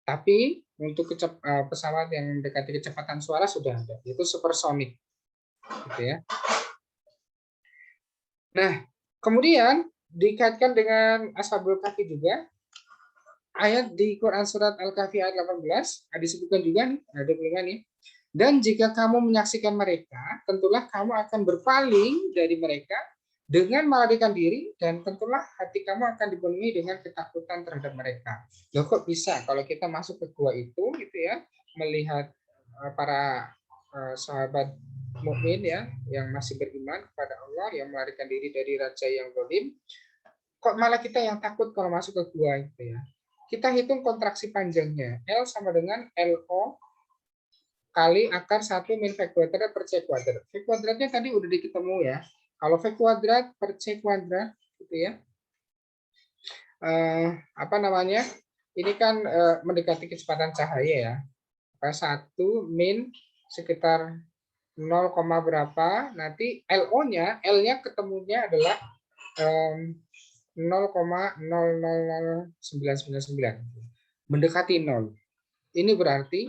Tapi untuk pesawat yang mendekati kecepatan suara sudah ada, yaitu supersonik, gitu ya. Nah, kemudian dikaitkan dengan Ashabul Kahfi juga, ayat di Quran surat Al-Kahfi ayat 18, disebutkan juga nih, ada 25 nih. Dan jika kamu menyaksikan mereka, tentulah kamu akan berpaling dari mereka dengan melarikan diri, dan tentulah hati kamu akan dipenuhi dengan ketakutan terhadap mereka. Loh kok bisa kalau kita masuk ke gua itu gitu ya, melihat para sahabat mukmin ya yang masih beriman kepada Allah, yang melarikan diri dari raja yang zalim, kok malah kita yang takut kalau masuk ke gua itu ya. Kita hitung kontraksi panjangnya. L sama dengan LO kali akar 1 min V kuadrat per C kuadrat. V kuadratnya tadi udah diketemu ya. Kalau V kuadrat per C kuadrat gitu ya. Apa namanya? Ini kan mendekati kecepatan cahaya ya. 1 min sekitar 0, berapa, nanti LO-nya, L-nya ketemunya adalah 0,000999. Mendekati 0. Ini berarti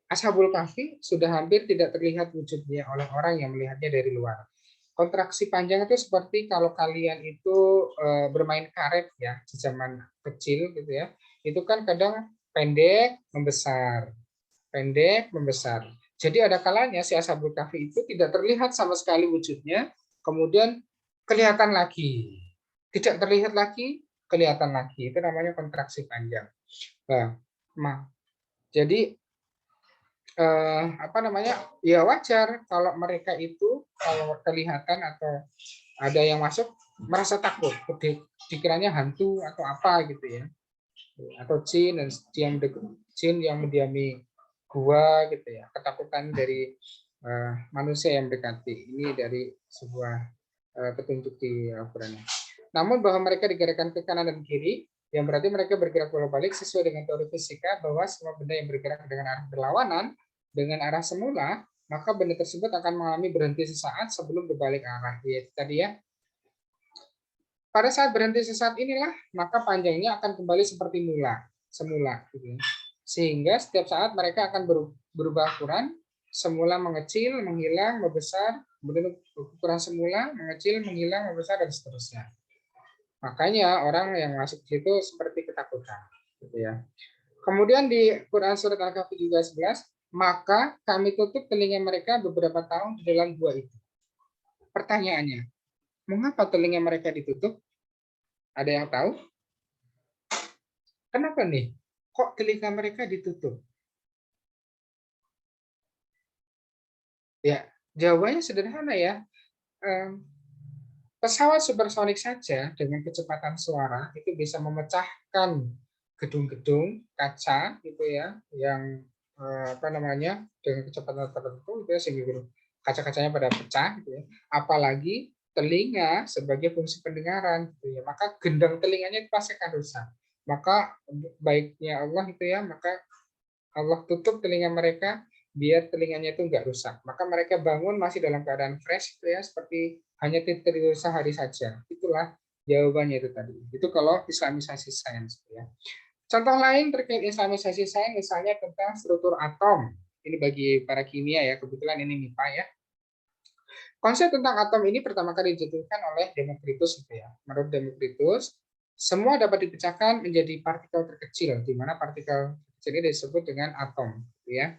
Ashabul Kahfi sudah hampir tidak terlihat wujudnya oleh orang yang melihatnya dari luar. Kontraksi panjang itu seperti kalau kalian itu bermain karet ya di zaman kecil gitu ya. Itu kan kadang pendek membesar, pendek membesar. Jadi ada kalanya si Ashabul Kahfi itu tidak terlihat sama sekali wujudnya, kemudian kelihatan lagi. Tidak terlihat lagi, kelihatan lagi. Itu namanya kontraksi panjang. Nah, jadi apa namanya, ya wajar kalau mereka itu kalau kelihatan atau ada yang masuk merasa takut, dikiranya hantu atau apa gitu ya, atau jin dan jin yang mendiami gua gitu ya, ketakutan dari manusia yang mendekati. Ini dari sebuah petunjuk di Al-Quran. Namun bahwa mereka digerakkan ke kanan dan kiri, yang berarti mereka bergerak bolak-balik sesuai dengan teori fisika bahwa semua benda yang bergerak dengan arah berlawanan dengan arah semula, maka benda tersebut akan mengalami berhenti sesaat sebelum berbalik arah. Yaitu tadi ya. Pada saat berhenti sesaat inilah, maka panjangnya akan kembali seperti semula. Gitu. Sehingga setiap saat mereka akan berubah ukuran, semula mengecil, menghilang, membesar, kemudian ukuran semula, mengecil, menghilang, membesar, dan seterusnya. Makanya orang yang masuk ke situ seperti ketakutan. Gitu ya. Kemudian di Quran Surat Al-Kahfi juga 11, maka kami tutup telinga mereka beberapa tahun di dalam gua itu. Pertanyaannya, mengapa telinga mereka ditutup? Ada yang tahu? Kenapa nih? Kok telinga mereka ditutup? Ya, jawabannya sederhana ya. Pesawat supersonik saja dengan kecepatan suara itu bisa memecahkan gedung-gedung kaca gitu ya, yang apa namanya dengan kecepatan tertentu itu ya, sehingga kaca-kacanya pada pecah gitu ya. Apalagi telinga sebagai fungsi pendengaran gitu ya, maka gendang telinganya itu pasti akan rusak. Maka baiknya Allah itu ya, maka Allah tutup telinga mereka biar telinganya itu nggak rusak. Maka mereka bangun masih dalam keadaan fresh gitu ya, seperti hanya tidur sehari saja. Itulah jawabannya itu tadi. Itu kalau islamisasi sains ya. Contoh lain terkait islamisasi sains misalnya tentang struktur atom. Ini bagi para kimia ya, kebetulan ini MIPA ya. Konsep tentang atom ini pertama kali dijatuhkan oleh Democritus gitu ya. Menurut Democritus, semua dapat dipecahkan menjadi partikel terkecil, di mana partikel kecil ini disebut dengan atom gitu ya.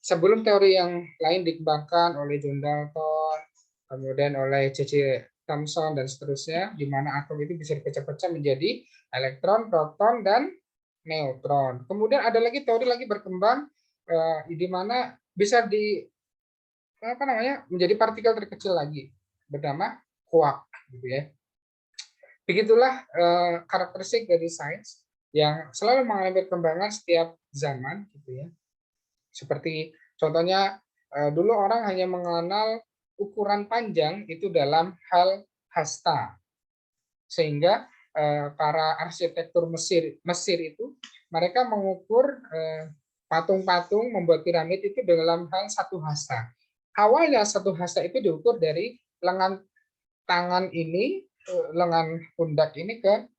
Sebelum teori yang lain dikembangkan oleh John Dalton, kemudian oleh C.C. Thomson dan seterusnya, di mana atom itu bisa dipecah-pecah menjadi elektron, proton, dan neutron. Kemudian ada lagi teori lagi berkembang di mana bisa menjadi partikel terkecil lagi bernama quark gitu ya. Begitulah karakteristik dari sains yang selalu mengalami perkembangan setiap zaman gitu ya. Seperti contohnya dulu orang hanya mengenal ukuran panjang itu dalam hal hasta, sehingga para arsitektur Mesir itu mereka mengukur patung-patung membuat piramid itu dalam hal 1 hasta. Awalnya 1 hasta itu diukur dari lengan tangan ini, lengan pundak ini ke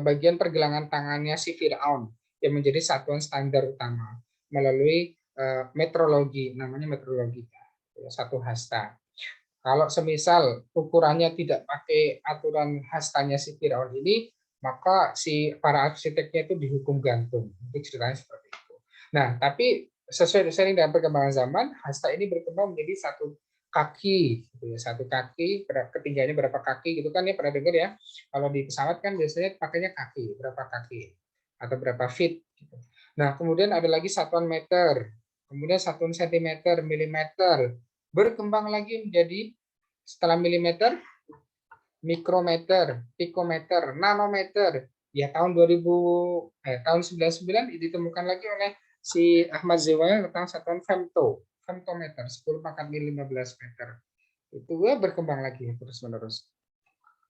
bagian pergelangan tangannya si Firaun yang menjadi satuan standar utama melalui metrologi, namanya metrologi, 1 hasta. Kalau semisal ukurannya tidak pakai aturan hastanya si Firaun ini, maka si para arsiteknya itu dihukum gantung. Itu ceritanya seperti itu. Nah, tapi sesuai seiring dengan perkembangan zaman, hasta ini berkembang menjadi 1 kaki, gitu ya. 1 kaki, ketinggiannya berapa kaki, gitu kan ya, pernah dengar ya? Kalau di pesawat kan biasanya pakainya kaki, berapa kaki atau berapa feet. Gitu. Nah, kemudian ada lagi satuan meter, kemudian satuan sentimeter, milimeter, berkembang lagi menjadi setelah milimeter, mikrometer, pikometer, nanometer. Ya tahun 99 ditemukan lagi oleh si Ahmad Zewail tentang satuan femtometer, 10 pangkat min 15 meter. Itu ya berkembang lagi terus-menerus.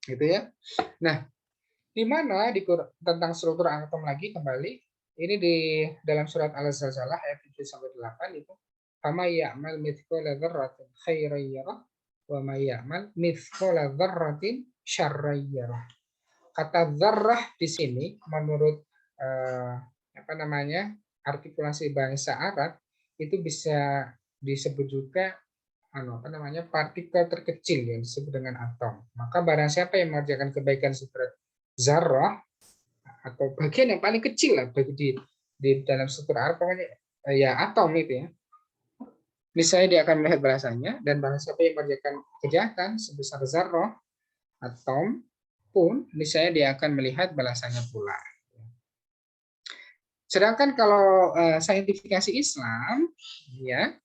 Gitu ya. Nah, di mana tentang struktur atom lagi kembali, ini di dalam surat Al-Zalzalah ayat 7 sampai 8 itu, "Fama ya'mal mithqala dzarratin khairan yarah wa may ya'mal mithqala dzarratin syarran yarah." Kata dzarrah di sini menurut artikulasi bahasa Arab itu bisa disebut juga partikel terkecil yang disebut dengan atom. Maka barang siapa yang mengerjakan kebaikan seperti zarrah atau bagian yang paling kecil lah di dalam struktur Arab, pokoknya ya atom itu ya, misalnya dia akan melihat balasannya, dan barang siapa yang mengerjakan kejahatan sebesar zarrah atom pun misalnya dia akan melihat balasannya pula. Sedangkan kalau saintifikasi Islam, ya,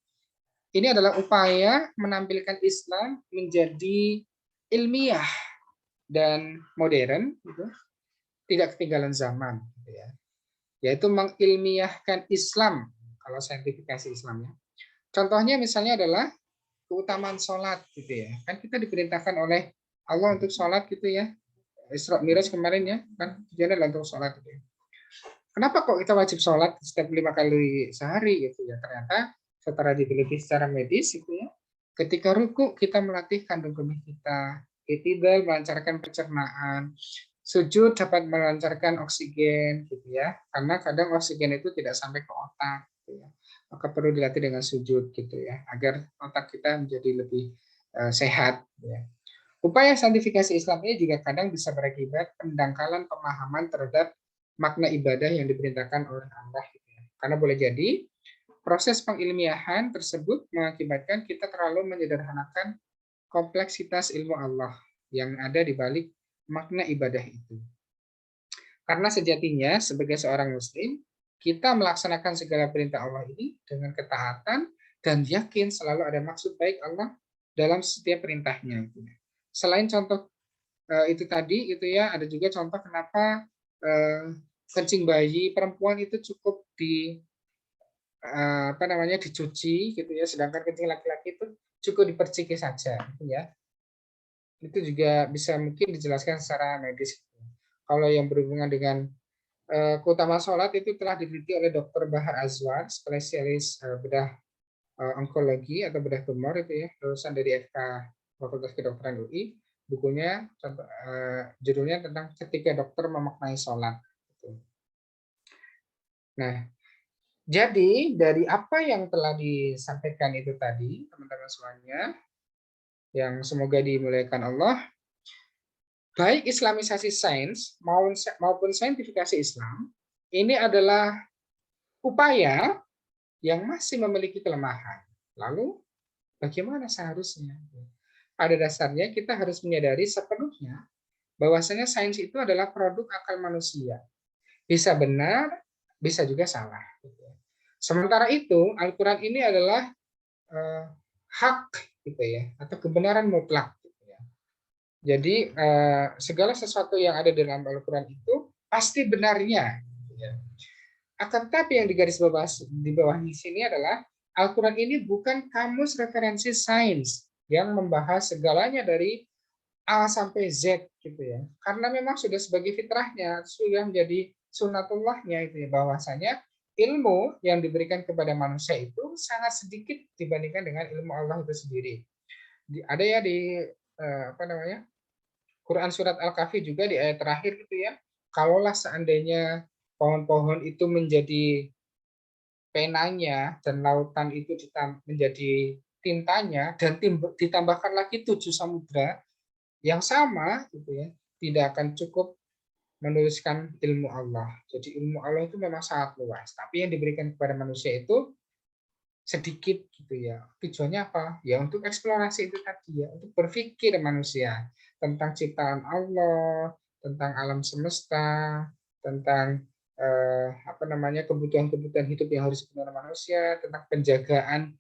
ini adalah upaya menampilkan Islam menjadi ilmiah dan modern, gitu, tidak ketinggalan zaman, gitu ya. Yaitu mengilmiahkan Islam kalau saintifikasi Islamnya. Contohnya misalnya adalah keutamaan sholat, gitu ya. Kan kita diperintahkan oleh Allah untuk sholat, gitu ya. Isra Miraj kemarin ya, kan tujuannya adalah untuk sholat, gitu ya. Kenapa kok kita wajib sholat setiap 5 kali sehari, gitu ya? Ternyata setelah diteliti secara medis, gitu ya, ketika ruku kita melatih kandung kemih kita, i'tidal melancarkan pencernaan, sujud dapat melancarkan oksigen, gitu ya, karena kadang oksigen itu tidak sampai ke otak, gitu ya. Maka perlu dilatih dengan sujud, gitu ya, agar otak kita menjadi lebih sehat. Gitu ya. Upaya saintifikasi Islam ini juga kadang bisa berakibat pendangkalan pemahaman terhadap makna ibadah yang diperintahkan oleh Allah. Gitu ya. Karena boleh jadi proses pengilmiahan tersebut mengakibatkan kita terlalu menyederhanakan kompleksitas ilmu Allah yang ada di balik makna ibadah itu. Karena sejatinya sebagai seorang muslim, kita melaksanakan segala perintah Allah ini dengan ketaatan dan yakin selalu ada maksud baik Allah dalam setiap perintahnya. Selain contoh itu tadi, itu ya, ada juga contoh kenapa kencing bayi perempuan itu cukup dicuci, gitu ya, sedangkan kencing laki-laki itu cukup diperciki saja, gitu ya. Itu juga bisa mungkin dijelaskan secara medis. Kalau yang berhubungan dengan keutamaan sholat itu telah diteliti oleh Dr. Bahar Azwar, spesialis bedah onkologi atau bedah tumor, itu ya, lulusan dari FK Fakultas Kedokteran UI. Bukunya judulnya tentang ketika dokter memaknai sholat. Nah, jadi dari apa yang telah disampaikan itu tadi, teman-teman semuanya, yang semoga dimuliakan Allah, baik islamisasi sains maupun saintifikasi Islam, ini adalah upaya yang masih memiliki kelemahan. Lalu, bagaimana seharusnya? Pada dasarnya kita harus menyadari sepenuhnya bahwasanya sains itu adalah produk akal manusia. Bisa benar, bisa juga salah. Sementara itu, Al-Quran ini adalah hak, gitu ya, atau kebenaran mutlak. Gitu ya. Jadi segala sesuatu yang ada dalam Al-Quran itu pasti benarnya. Gitu ya. Akan tetapi yang di bawah di sini adalah Al-Quran ini bukan kamus referensi sains yang membahas segalanya dari A sampai Z gitu ya. Karena memang sudah sebagai fitrahnya, sudah menjadi sunatullahnya itu ya, bahwasanya ilmu yang diberikan kepada manusia itu sangat sedikit dibandingkan dengan ilmu Allah itu sendiri. Ada ya di apa namanya? Quran surat Al-Kahfi juga di ayat terakhir gitu ya. Kalaulah seandainya pohon-pohon itu menjadi penanya dan lautan itu menjadi tintanya dan ditambahkan lagi 7 samudra yang sama gitu ya, tidak akan cukup menuliskan ilmu Allah. Jadi ilmu Allah itu memang sangat luas, tapi yang diberikan kepada manusia itu sedikit gitu ya. Tujuannya apa? Ya untuk eksplorasi itu tadi ya, untuk berpikir manusia tentang ciptaan Allah, tentang alam semesta, tentang apa namanya kebutuhan-kebutuhan hidup yang harus dipenuhi manusia, tentang penjagaan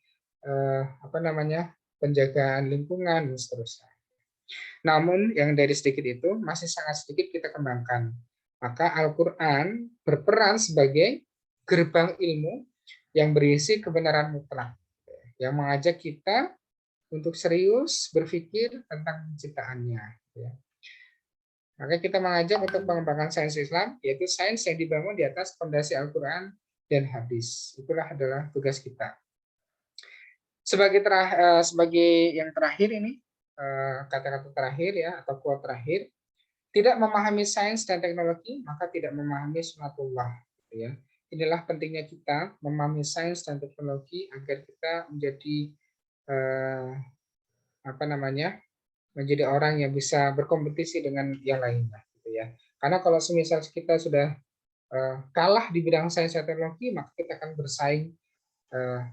apa namanya penjagaan lingkungan dan seterusnya. Namun yang dari sedikit itu masih sangat sedikit kita kembangkan. Maka Al-Quran berperan sebagai gerbang ilmu yang berisi kebenaran mutlak, yang mengajak kita untuk serius berpikir tentang penciptaannya. Maka kita mengajak untuk pengembangan sains Islam, yaitu sains yang dibangun di atas fondasi Al-Quran dan hadis. Itulah adalah tugas kita. Sebagai yang terakhir ini, kata-kata terakhir ya, atau quote terakhir, tidak memahami sains dan teknologi, maka tidak memahami sunatullah. Gitu ya. Inilah pentingnya kita memahami sains dan teknologi agar kita menjadi apa namanya, menjadi orang yang bisa berkompetisi dengan yang lainnya. Gitu ya. Karena kalau semisal kita sudah kalah di bidang sains dan teknologi, maka kita akan bersaing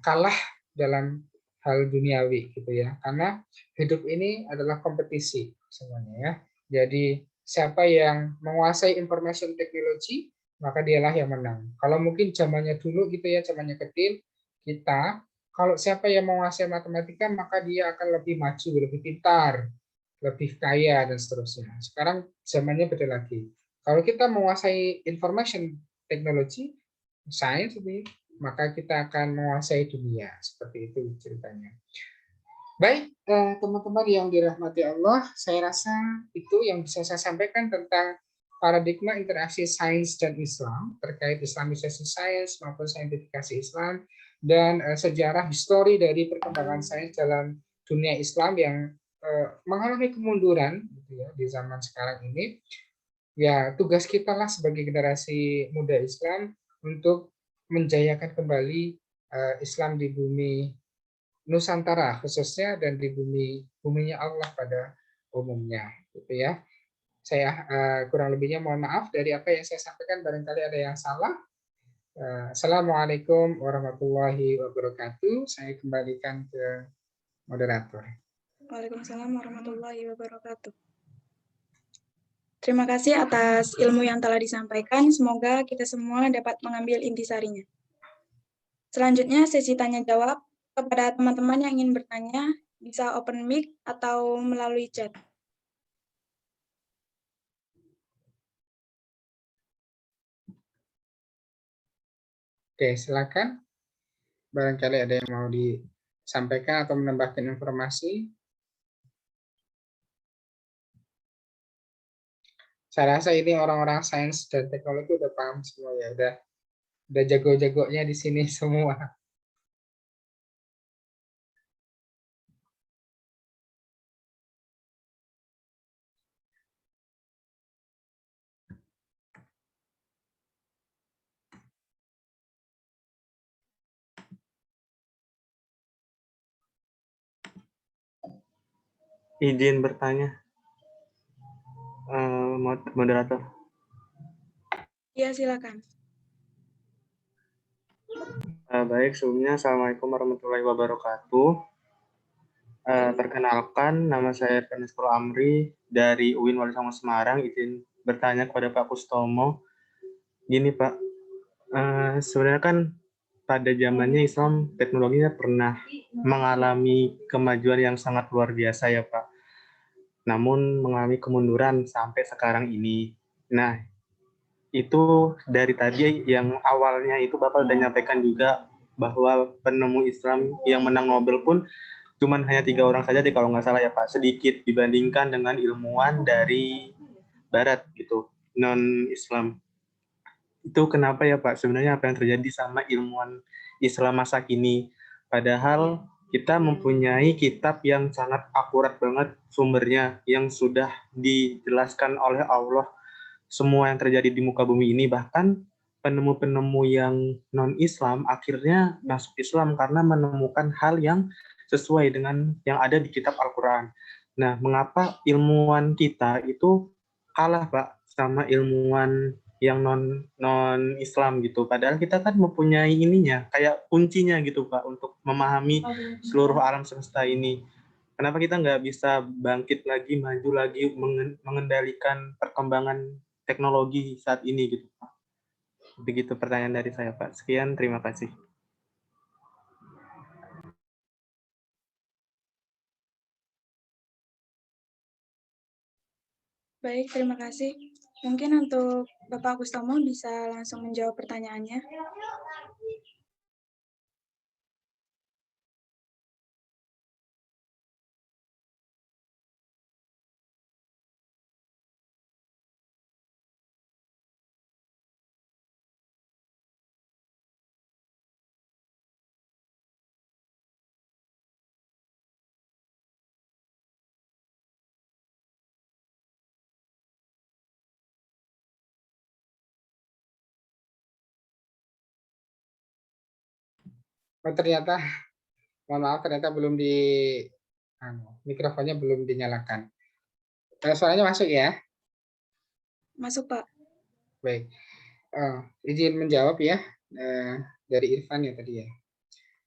kalah dalam hal duniawi gitu ya, karena hidup ini adalah kompetisi semuanya ya. Jadi siapa yang menguasai information technology maka dialah yang menang. Kalau mungkin zamannya dulu gitu ya, zamannya kecil kita, kalau siapa yang menguasai matematika maka dia akan lebih maju, lebih pintar, lebih kaya dan seterusnya. Sekarang zamannya beda lagi. Kalau kita menguasai information technology, sains ini, maka kita akan menguasai dunia. Seperti itu ceritanya. Baik, teman-teman yang dirahmati Allah, saya rasa itu yang bisa saya sampaikan tentang paradigma interaksi sains dan Islam terkait Islamisasi sains maupun saintifikasi Islam dan sejarah histori dari perkembangan sains dalam dunia Islam yang mengalami kemunduran gitu ya, di zaman sekarang ini. Ya, tugas kita lah sebagai generasi muda Islam untuk menjayakan kembali Islam di bumi Nusantara khususnya dan di buminya Allah pada umumnya, gitu ya. Saya kurang lebihnya mohon maaf dari apa yang saya sampaikan, barangkali ada yang salah. Assalamualaikum warahmatullahi wabarakatuh. Saya kembalikan ke moderator. Waalaikumsalam warahmatullahi wabarakatuh. Terima kasih atas ilmu yang telah disampaikan. Semoga kita semua dapat mengambil intisarinya. Selanjutnya sesi tanya jawab. Kepada teman-teman yang ingin bertanya, bisa open mic atau melalui chat. Oke, silakan. Barangkali ada yang mau disampaikan atau menambahkan informasi. Saya rasa ini orang-orang sains dan teknologi udah paham semua ya, udah jago-jagonya di sini semua. Izin bertanya, moderator. Ya, silakan. Baik, sebelumnya Assalamualaikum warahmatullahi wabarakatuh. Perkenalkan, nama saya Ernesto Amri dari UIN Wali Songo Semarang. Izin bertanya kepada Pak Kustomo. Gini Pak, sebenarnya kan pada zamannya Islam teknologinya pernah mengalami kemajuan yang sangat luar biasa ya Pak. Namun mengalami kemunduran sampai sekarang ini. Nah, itu dari tadi yang awalnya itu Bapak sudah menyampaikan juga bahwa penemu Islam yang menang Nobel pun cuman hanya 3 orang saja deh kalau nggak salah ya Pak, sedikit dibandingkan dengan ilmuwan dari Barat gitu, non Islam. Itu kenapa ya Pak? Sebenarnya apa yang terjadi sama ilmuwan Islam masa kini? Padahal kita mempunyai kitab yang sangat akurat banget sumbernya, yang sudah dijelaskan oleh Allah semua yang terjadi di muka bumi ini. Bahkan penemu-penemu yang non-Islam akhirnya masuk Islam karena menemukan hal yang sesuai dengan yang ada di kitab Al-Quran. Nah, mengapa ilmuwan kita itu kalah Pak sama ilmuwan yang non Islam gitu? Padahal kita kan mempunyai ininya, kayak kuncinya gitu Pak untuk memahami seluruh alam semesta ini. Kenapa kita nggak bisa bangkit lagi, maju lagi, mengendalikan perkembangan teknologi saat ini gitu Pak? Begitu pertanyaan dari saya Pak. Sekian, terima kasih. Baik, terima kasih. Mungkin untuk Bapak Kustomo bisa langsung menjawab pertanyaannya. Oh, ternyata, mohon maaf, ternyata belum mikrofonnya belum dinyalakan. Suaranya masuk ya? Masuk, Pak. Baik. Izin menjawab ya, dari Irfan ya tadi ya.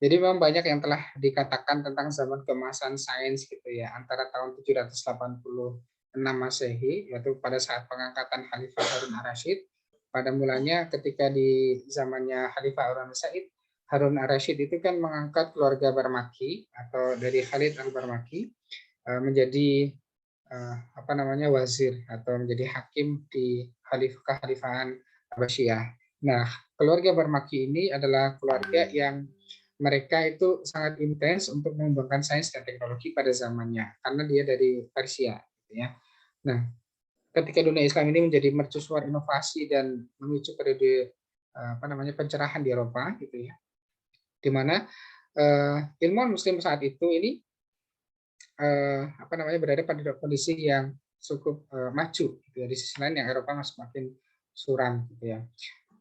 Jadi memang banyak yang telah dikatakan tentang zaman keemasan sains gitu ya, antara tahun 786 Masehi, yaitu pada saat pengangkatan Khalifah Harun ar-Rasyid. Pada mulanya ketika di zamannya Khalifah Harun ar-Rasyid, Harun ar-Rasyid itu kan mengangkat keluarga Barmaki atau dari Khalid al-Barmaki menjadi wazir atau menjadi hakim di kekhalifahan Abbasiyah. Nah, keluarga Barmaki ini adalah keluarga yang mereka itu sangat intens untuk mengembangkan sains dan teknologi pada zamannya karena dia dari Persia gitu ya. Nah, ketika dunia Islam ini menjadi mercusuar inovasi dan memicu periode pencerahan di Eropa gitu ya. Di mana ilmuwan muslim saat itu ini berada pada kondisi yang cukup maju gitu ya. Di sisi lain yang Eropa semakin suram gitu ya.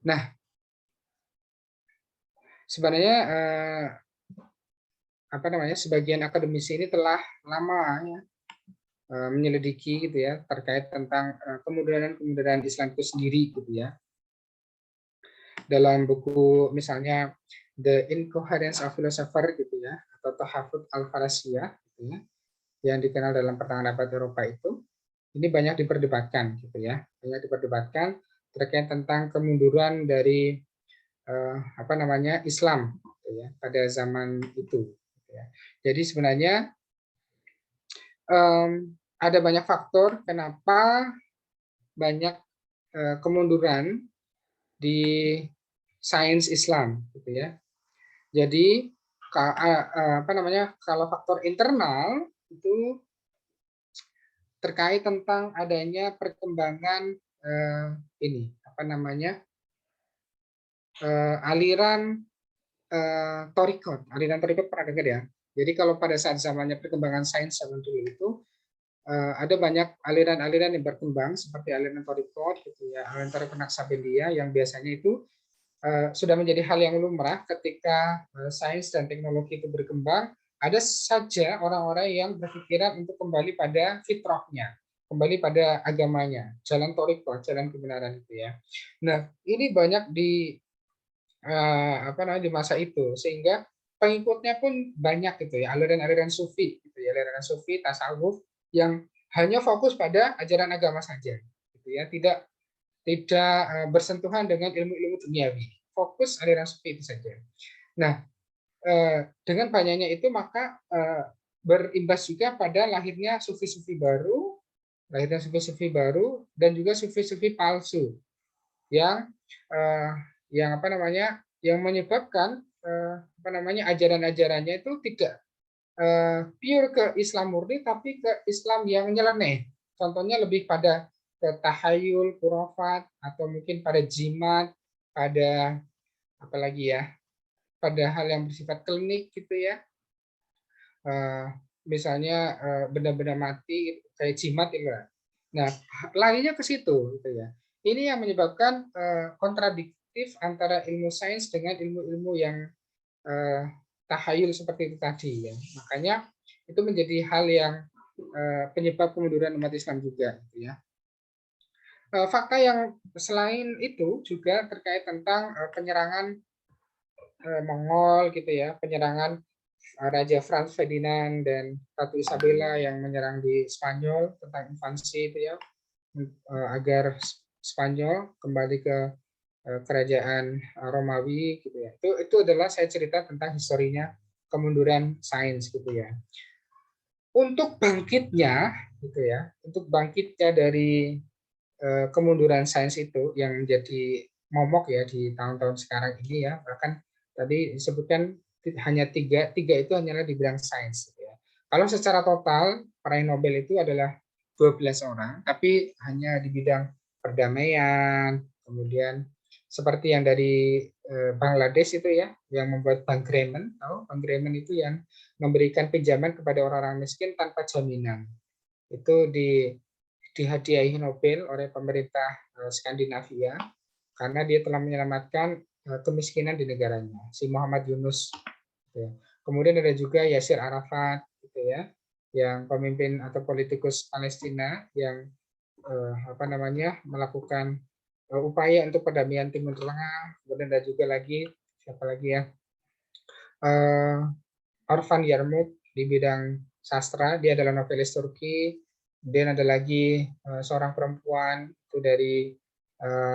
Nah, sebenarnya sebagian akademisi ini telah lama ya, menyelidiki gitu ya terkait tentang kemudahan Islam itu sendiri gitu ya. Dalam buku misalnya The Incoherence of Philosopher gitu ya, atau Tahafut al-Farasiyah gitu ya, yang dikenal dalam pertengahan abad Eropa itu, ini banyak diperdebatkan gitu ya, banyak diperdebatkan terkait tentang kemunduran dari Islam gitu ya, pada zaman itu. Gitu ya. Jadi sebenarnya ada banyak faktor kenapa banyak kemunduran di sains Islam, gitu ya. Jadi kalau faktor internal itu terkait tentang adanya perkembangan aliran aliran torikot pernah dengar ya. Jadi kalau pada saat zamannya perkembangan sains zaman dulu itu ada banyak aliran-aliran yang berkembang seperti aliran torikot gitu ya, aliran torikot Naksabandia yang biasanya itu sudah menjadi hal yang lumrah ketika sains dan teknologi itu berkembang. Ada saja orang-orang yang berpikiran untuk kembali pada fitrahnya, kembali pada agamanya, jalan torikot, jalan kebenaran itu ya. Nah, ini banyak di di masa itu, sehingga pengikutnya pun banyak gitu ya, aliran-aliran sufi gitu ya, aliran sufi tasawuf yang hanya fokus pada ajaran agama saja gitu ya, tidak bersentuhan dengan ilmu-ilmu duniawi, fokus aliran sufi itu saja. Nah, dengan banyaknya itu maka berimbas juga pada lahirnya sufi-sufi baru, dan juga sufi-sufi palsu yang yang menyebabkan apa namanya, ajaran-ajarannya itu tidak pure ke Islam murni, tapi ke Islam yang nyeleneh. Contohnya lebih pada ke tahayul, khurafat, atau mungkin pada jimat, pada apalagi ya, pada hal yang bersifat klinik gitu ya. Misalnya benda-benda mati kayak jimat itu. Nah, larinya ke situ gitu ya. Ini yang menyebabkan kontradiktif antara ilmu sains dengan ilmu-ilmu yang tahayul seperti itu tadi ya. Makanya itu menjadi hal yang penyebab kemunduran umat Islam juga gitu ya. Fakta yang selain itu juga terkait tentang penyerangan Mongol gitu ya, penyerangan Raja Franz Ferdinand dan Ratu Isabella yang menyerang di Spanyol tentang invasi itu ya, agar Spanyol kembali ke kerajaan Romawi gitu ya. Itu adalah saya cerita tentang historinya kemunduran sains gitu ya. Untuk bangkitnya gitu ya, untuk bangkitnya dari kemunduran sains itu yang menjadi momok ya di tahun-tahun sekarang ini ya, bahkan tadi disebutkan hanya tiga itu hanyalah di bidang sains gitu ya. Kalau secara total peraih Nobel itu adalah 12 orang, tapi hanya di bidang perdamaian, kemudian seperti yang dari Bangladesh itu ya, yang membuat Bank Bremen, tahu Bank Bremen itu yang memberikan pinjaman kepada orang-orang miskin tanpa jaminan. Itu dihadiahi Nobel oleh pemerintah Skandinavia karena dia telah menyelamatkan kemiskinan di negaranya, si Muhammad Yunus. Gitu ya. Kemudian ada juga Yasir Arafat, gitu ya, yang pemimpin atau politikus Palestina yang apa namanya melakukan upaya untuk perdamaian Timur Tengah. Kemudian ada juga lagi siapa lagi ya, Orhan Yarmouk di bidang sastra, dia adalah novelis Turki. Kemudian ada lagi seorang perempuan itu dari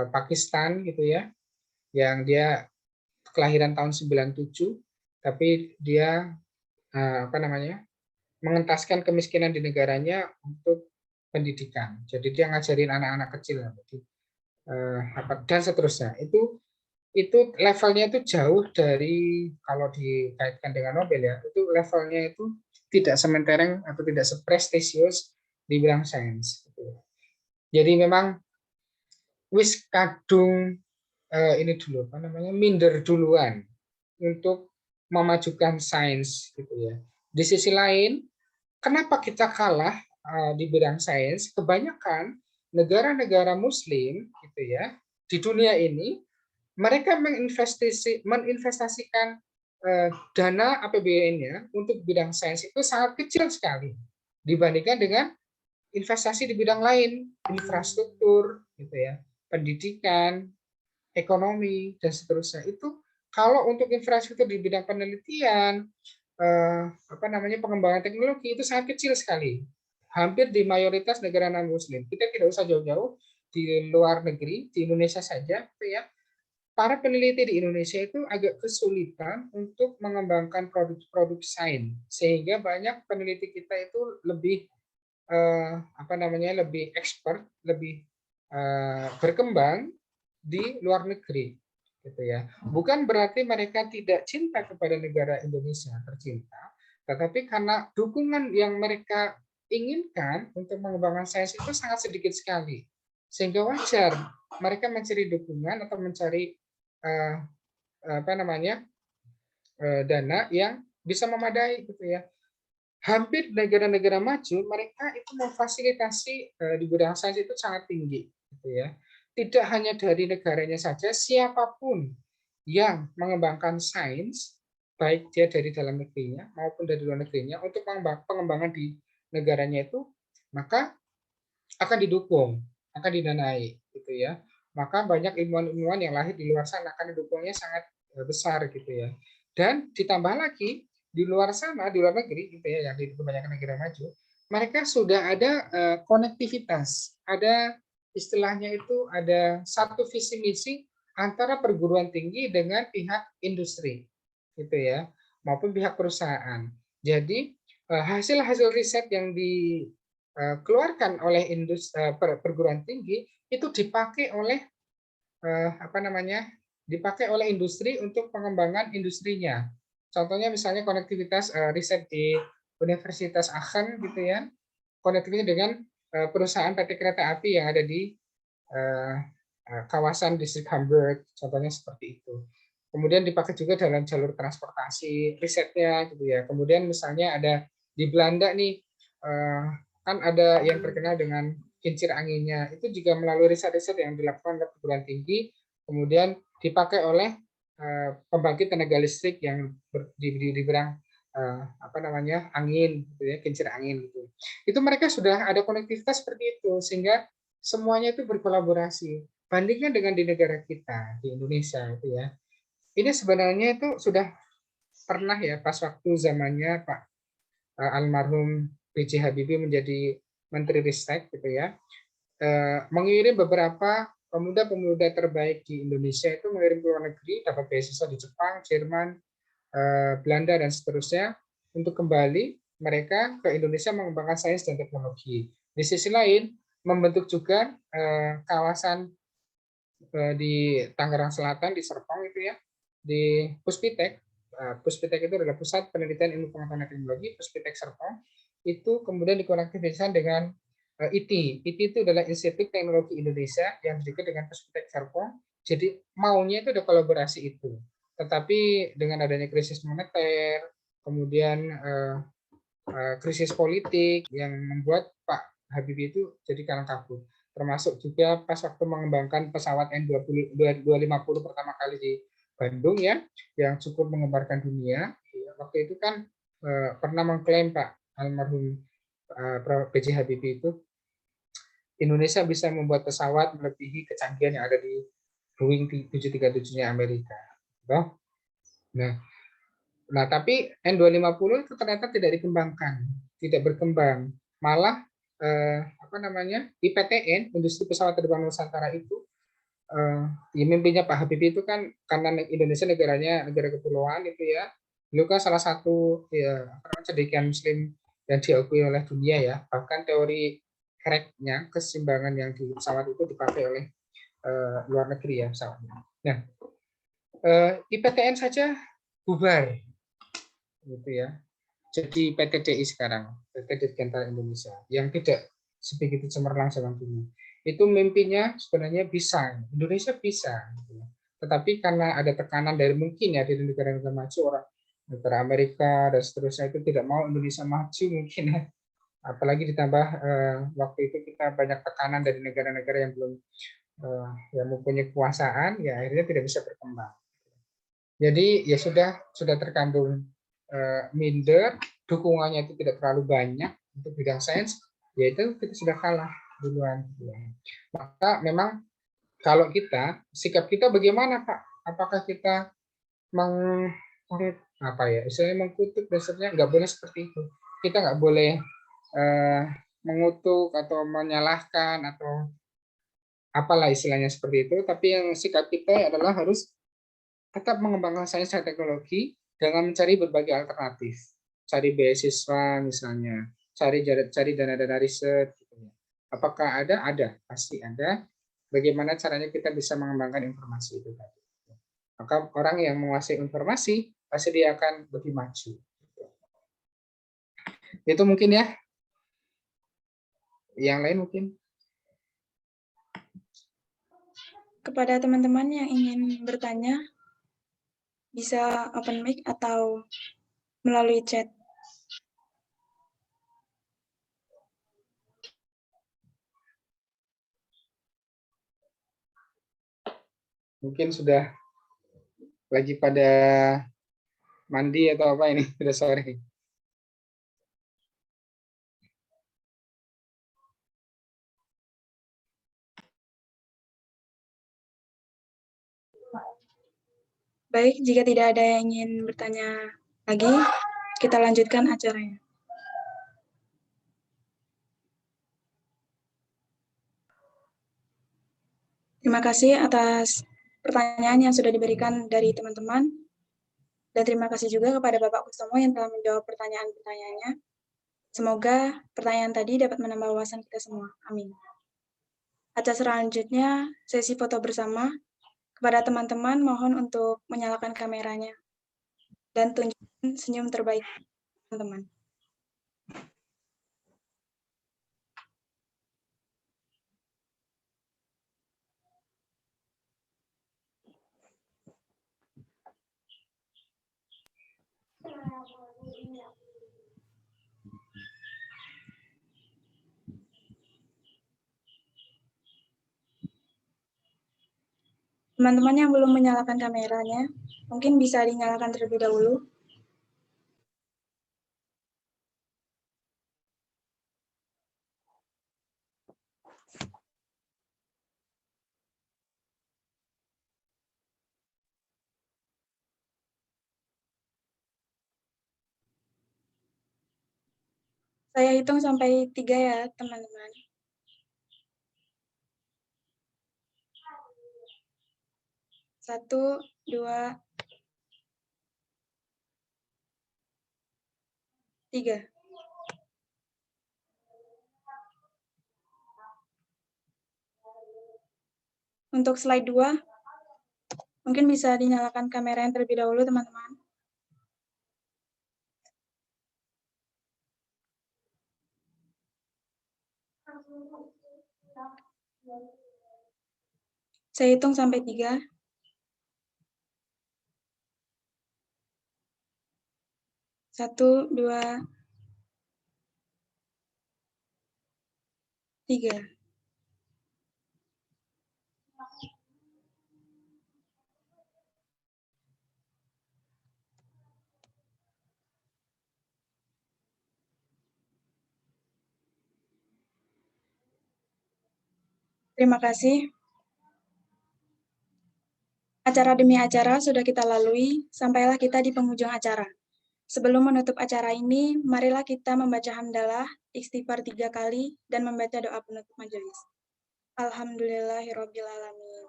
Pakistan gitu ya, yang dia kelahiran tahun 97, tapi dia apa namanya mengentaskan kemiskinan di negaranya untuk pendidikan. Jadi dia ngajarin anak-anak kecil dan seterusnya. Itu levelnya itu jauh dari kalau dikaitkan dengan Nobel ya, itu levelnya itu tidak sementereng atau tidak seprestisius di bidang sains. Jadi memang wis kadung ini dulu apa namanya minder duluan untuk memajukan sains gitu ya. Di sisi lain, kenapa kita kalah di bidang sains? Kebanyakan negara-negara Muslim gitu ya di dunia ini mereka menginvestasikan dana APBN-nya untuk bidang sains itu sangat kecil sekali dibandingkan dengan investasi di bidang lain, infrastruktur, gitu ya, pendidikan, ekonomi, dan seterusnya. Itu kalau untuk infrastruktur di bidang penelitian, apa namanya pengembangan teknologi itu sangat kecil sekali. Hampir di mayoritas negara non-Muslim. Kita tidak usah jauh-jauh di luar negeri, di Indonesia saja, ya. Para peneliti di Indonesia itu agak kesulitan untuk mengembangkan produk-produk sains, sehingga banyak peneliti kita itu lebih apa namanya lebih expert, lebih berkembang di luar negeri, gitu ya. Bukan berarti mereka tidak cinta kepada negara Indonesia, tercinta, tetapi karena dukungan yang mereka inginkan untuk mengembangkan sains itu sangat sedikit sekali, sehingga wajar mereka mencari dukungan atau mencari apa namanya dana yang bisa memadai, gitu ya. Hampir negara-negara maju mereka itu memfasilitasi di bidang sains itu sangat tinggi, gitu ya. Tidak hanya dari negaranya saja, siapapun yang mengembangkan sains, baik dia dari dalam negerinya maupun dari luar negerinya, untuk pengembangan di negaranya itu, maka akan didukung, akan didanai, gitu ya. Maka banyak ilmuwan-ilmuwan yang lahir di luar sana akan didukungnya sangat besar, gitu ya. Dan ditambah lagi di luar sana, di luar negeri, gitu ya, yang di kebanyakan negara maju, mereka sudah ada konektivitas, ada istilahnya itu ada satu visi misi antara perguruan tinggi dengan pihak industri, gitu ya, maupun pihak perusahaan. Jadi hasil-hasil riset yang dikeluarkan oleh industri perguruan tinggi itu dipakai oleh apa namanya dipakai oleh industri untuk pengembangan industrinya. Contohnya misalnya konektivitas riset di Universitas Aachen gitu ya, konektivitas dengan perusahaan PT Kereta Api yang ada di kawasan distrik Hamburg, contohnya seperti itu. Kemudian dipakai juga dalam jalur transportasi, risetnya gitu ya. Kemudian misalnya ada di Belanda nih, kan ada yang terkenal dengan kincir anginnya. Itu juga melalui riset-riset yang dilakukan oleh perguruan tinggi, kemudian dipakai oleh pembangkit tenaga listrik yang di bidang apa namanya angin, gitu ya, kincir angin gitu. Itu mereka sudah ada konektivitas seperti itu, sehingga semuanya itu berkolaborasi. Bandingkan dengan di negara kita, di Indonesia itu ya. Ini sebenarnya itu sudah pernah ya pas waktu zamannya Pak almarhum B.J. Habibie menjadi Menteri Ristek gitu ya, mengirim beberapa pemuda-pemuda terbaik di Indonesia itu mengirim ke luar negeri, dapat beasiswa di Jepang, Jerman, Belanda dan seterusnya untuk kembali mereka ke Indonesia mengembangkan sains dan teknologi. Di sisi lain membentuk juga kawasan di Tangerang Selatan di Serpong itu ya, di Puspitek. Puspitek itu adalah Pusat Penelitian Ilmu Pengetahuan dan Teknologi, Puspitek Serpong. Itu kemudian dikonektifkan dengan ITI. ITI itu adalah Institut Teknologi Indonesia yang dekat dengan Puspitek Serpong. Jadi maunya itu ada kolaborasi itu. Tetapi dengan adanya krisis moneter, kemudian krisis politik yang membuat Pak Habibie itu jadi kalang kabut. Termasuk juga pas waktu mengembangkan pesawat N250 pertama kali di Bandung ya, yang cukup mengembarkan dunia. Waktu itu kan pernah mengklaim Pak almarhum B.J. Habibie itu, Indonesia bisa membuat pesawat melebihi kecanggihan yang ada di Boeing 737-nya Amerika. Nah, tapi N250 itu ternyata tidak dikembangkan, tidak berkembang. Malah IPTN, Industri Pesawat Terbang Nusantara itu, ya mimpinya Pak Habibie itu kan karena Indonesia negaranya negara kepulauan itu ya, beliau kan salah satu ya cendekiawan Muslim yang diakui oleh dunia ya. Bahkan teori crack-nya, keseimbangan yang di pesawat itu dipakai oleh luar negeri ya pesawatnya. Nah, IPTN saja bubar gitu ya. Jadi PT DI sekarang, PT Dirgantara Indonesia, yang tidak sebegitu cemerlang zaman dulu. Itu mimpinya sebenarnya bisa, Indonesia bisa. Gitu. Tetapi karena ada tekanan dari mungkin ya dari negara-negara maju, orang negara Amerika dan seterusnya itu tidak mau Indonesia maju mungkin ya. Apalagi ditambah waktu itu kita banyak tekanan dari negara-negara yang belum yang mempunyai kekuasaan, ya akhirnya tidak bisa berkembang. Jadi ya sudah terkandung minder, dukungannya itu tidak terlalu banyak untuk bidang sains, yaitu kita sudah kalah duluan. Maka memang kalau kita, sikap kita bagaimana Pak? Apakah kita istilahnya mengkutuk dasarnya? Nggak boleh seperti itu. Kita nggak boleh mengutuk atau menyalahkan atau apalah istilahnya seperti itu. Tapi yang sikap kita adalah harus tetap mengembangkan sains dan teknologi dengan mencari berbagai alternatif, cari beasiswa misalnya, cari dana-dana riset. Apakah ada? Ada, pasti ada. Bagaimana caranya kita bisa mengembangkan informasi itu tadi. Maka orang yang menguasai informasi pasti dia akan lebih maju. Itu mungkin ya. Yang lain mungkin. Kepada teman-teman yang ingin bertanya, bisa open mic atau melalui chat. Mungkin sudah lagi pada mandi atau apa ini, sudah sore. Baik, jika tidak ada yang ingin bertanya lagi, kita lanjutkan acaranya. Terima kasih atas pertanyaan yang sudah diberikan dari teman-teman. Dan terima kasih juga kepada Bapak Kustomo yang telah menjawab pertanyaan-pertanyaannya. Semoga pertanyaan tadi dapat menambah wawasan kita semua. Amin. Acara selanjutnya, sesi foto bersama. Kepada teman-teman, mohon untuk menyalakan kameranya dan tunjukkan senyum terbaik teman-teman. Teman-teman yang belum menyalakan kameranya, mungkin bisa dinyalakan terlebih dahulu. Saya hitung sampai 3 ya, teman-teman. 1, 2, 3. Untuk slide 2, mungkin bisa dinyalakan kamera yang terlebih dahulu, teman-teman. Saya hitung sampai 3. 1, 2, 3. Terima kasih. Acara demi acara sudah kita lalui, sampailah kita di penghujung acara. Sebelum menutup acara ini, marilah kita membaca hamdalah, istighfar 3 kali, dan membaca doa penutup majelis. Alhamdulillahirrabbilalamin.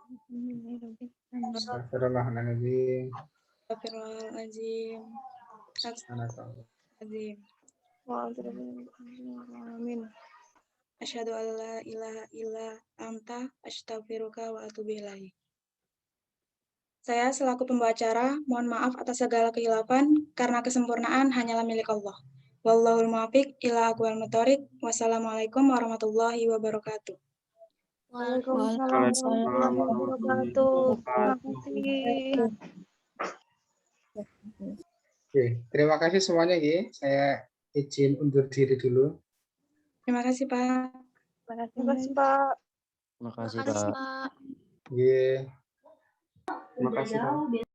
Astagfirullahaladzim. Astagfirullahaladzim. Astagfirullahaladzim. Amin. Asyhadu an la ilaha illa anta astaghfiruka wa atubu ilaik. Saya selaku pembawa acara, mohon maaf atas segala kehilafan karena kesempurnaan hanyalah milik Allah. Wallahul muwaffiq ila aqwamit thoriq. Wassalamualaikum warahmatullahi wabarakatuh. Waalaikumsalam warahmatullahi wabarakatuh. Terima kasih. Oke, terima kasih semuanya, Gi. Saya izin undur diri dulu. Terima kasih, Pak. Terima kasih, Pak. Terima kasih, Pak. Gi. Terima kasih, Pak.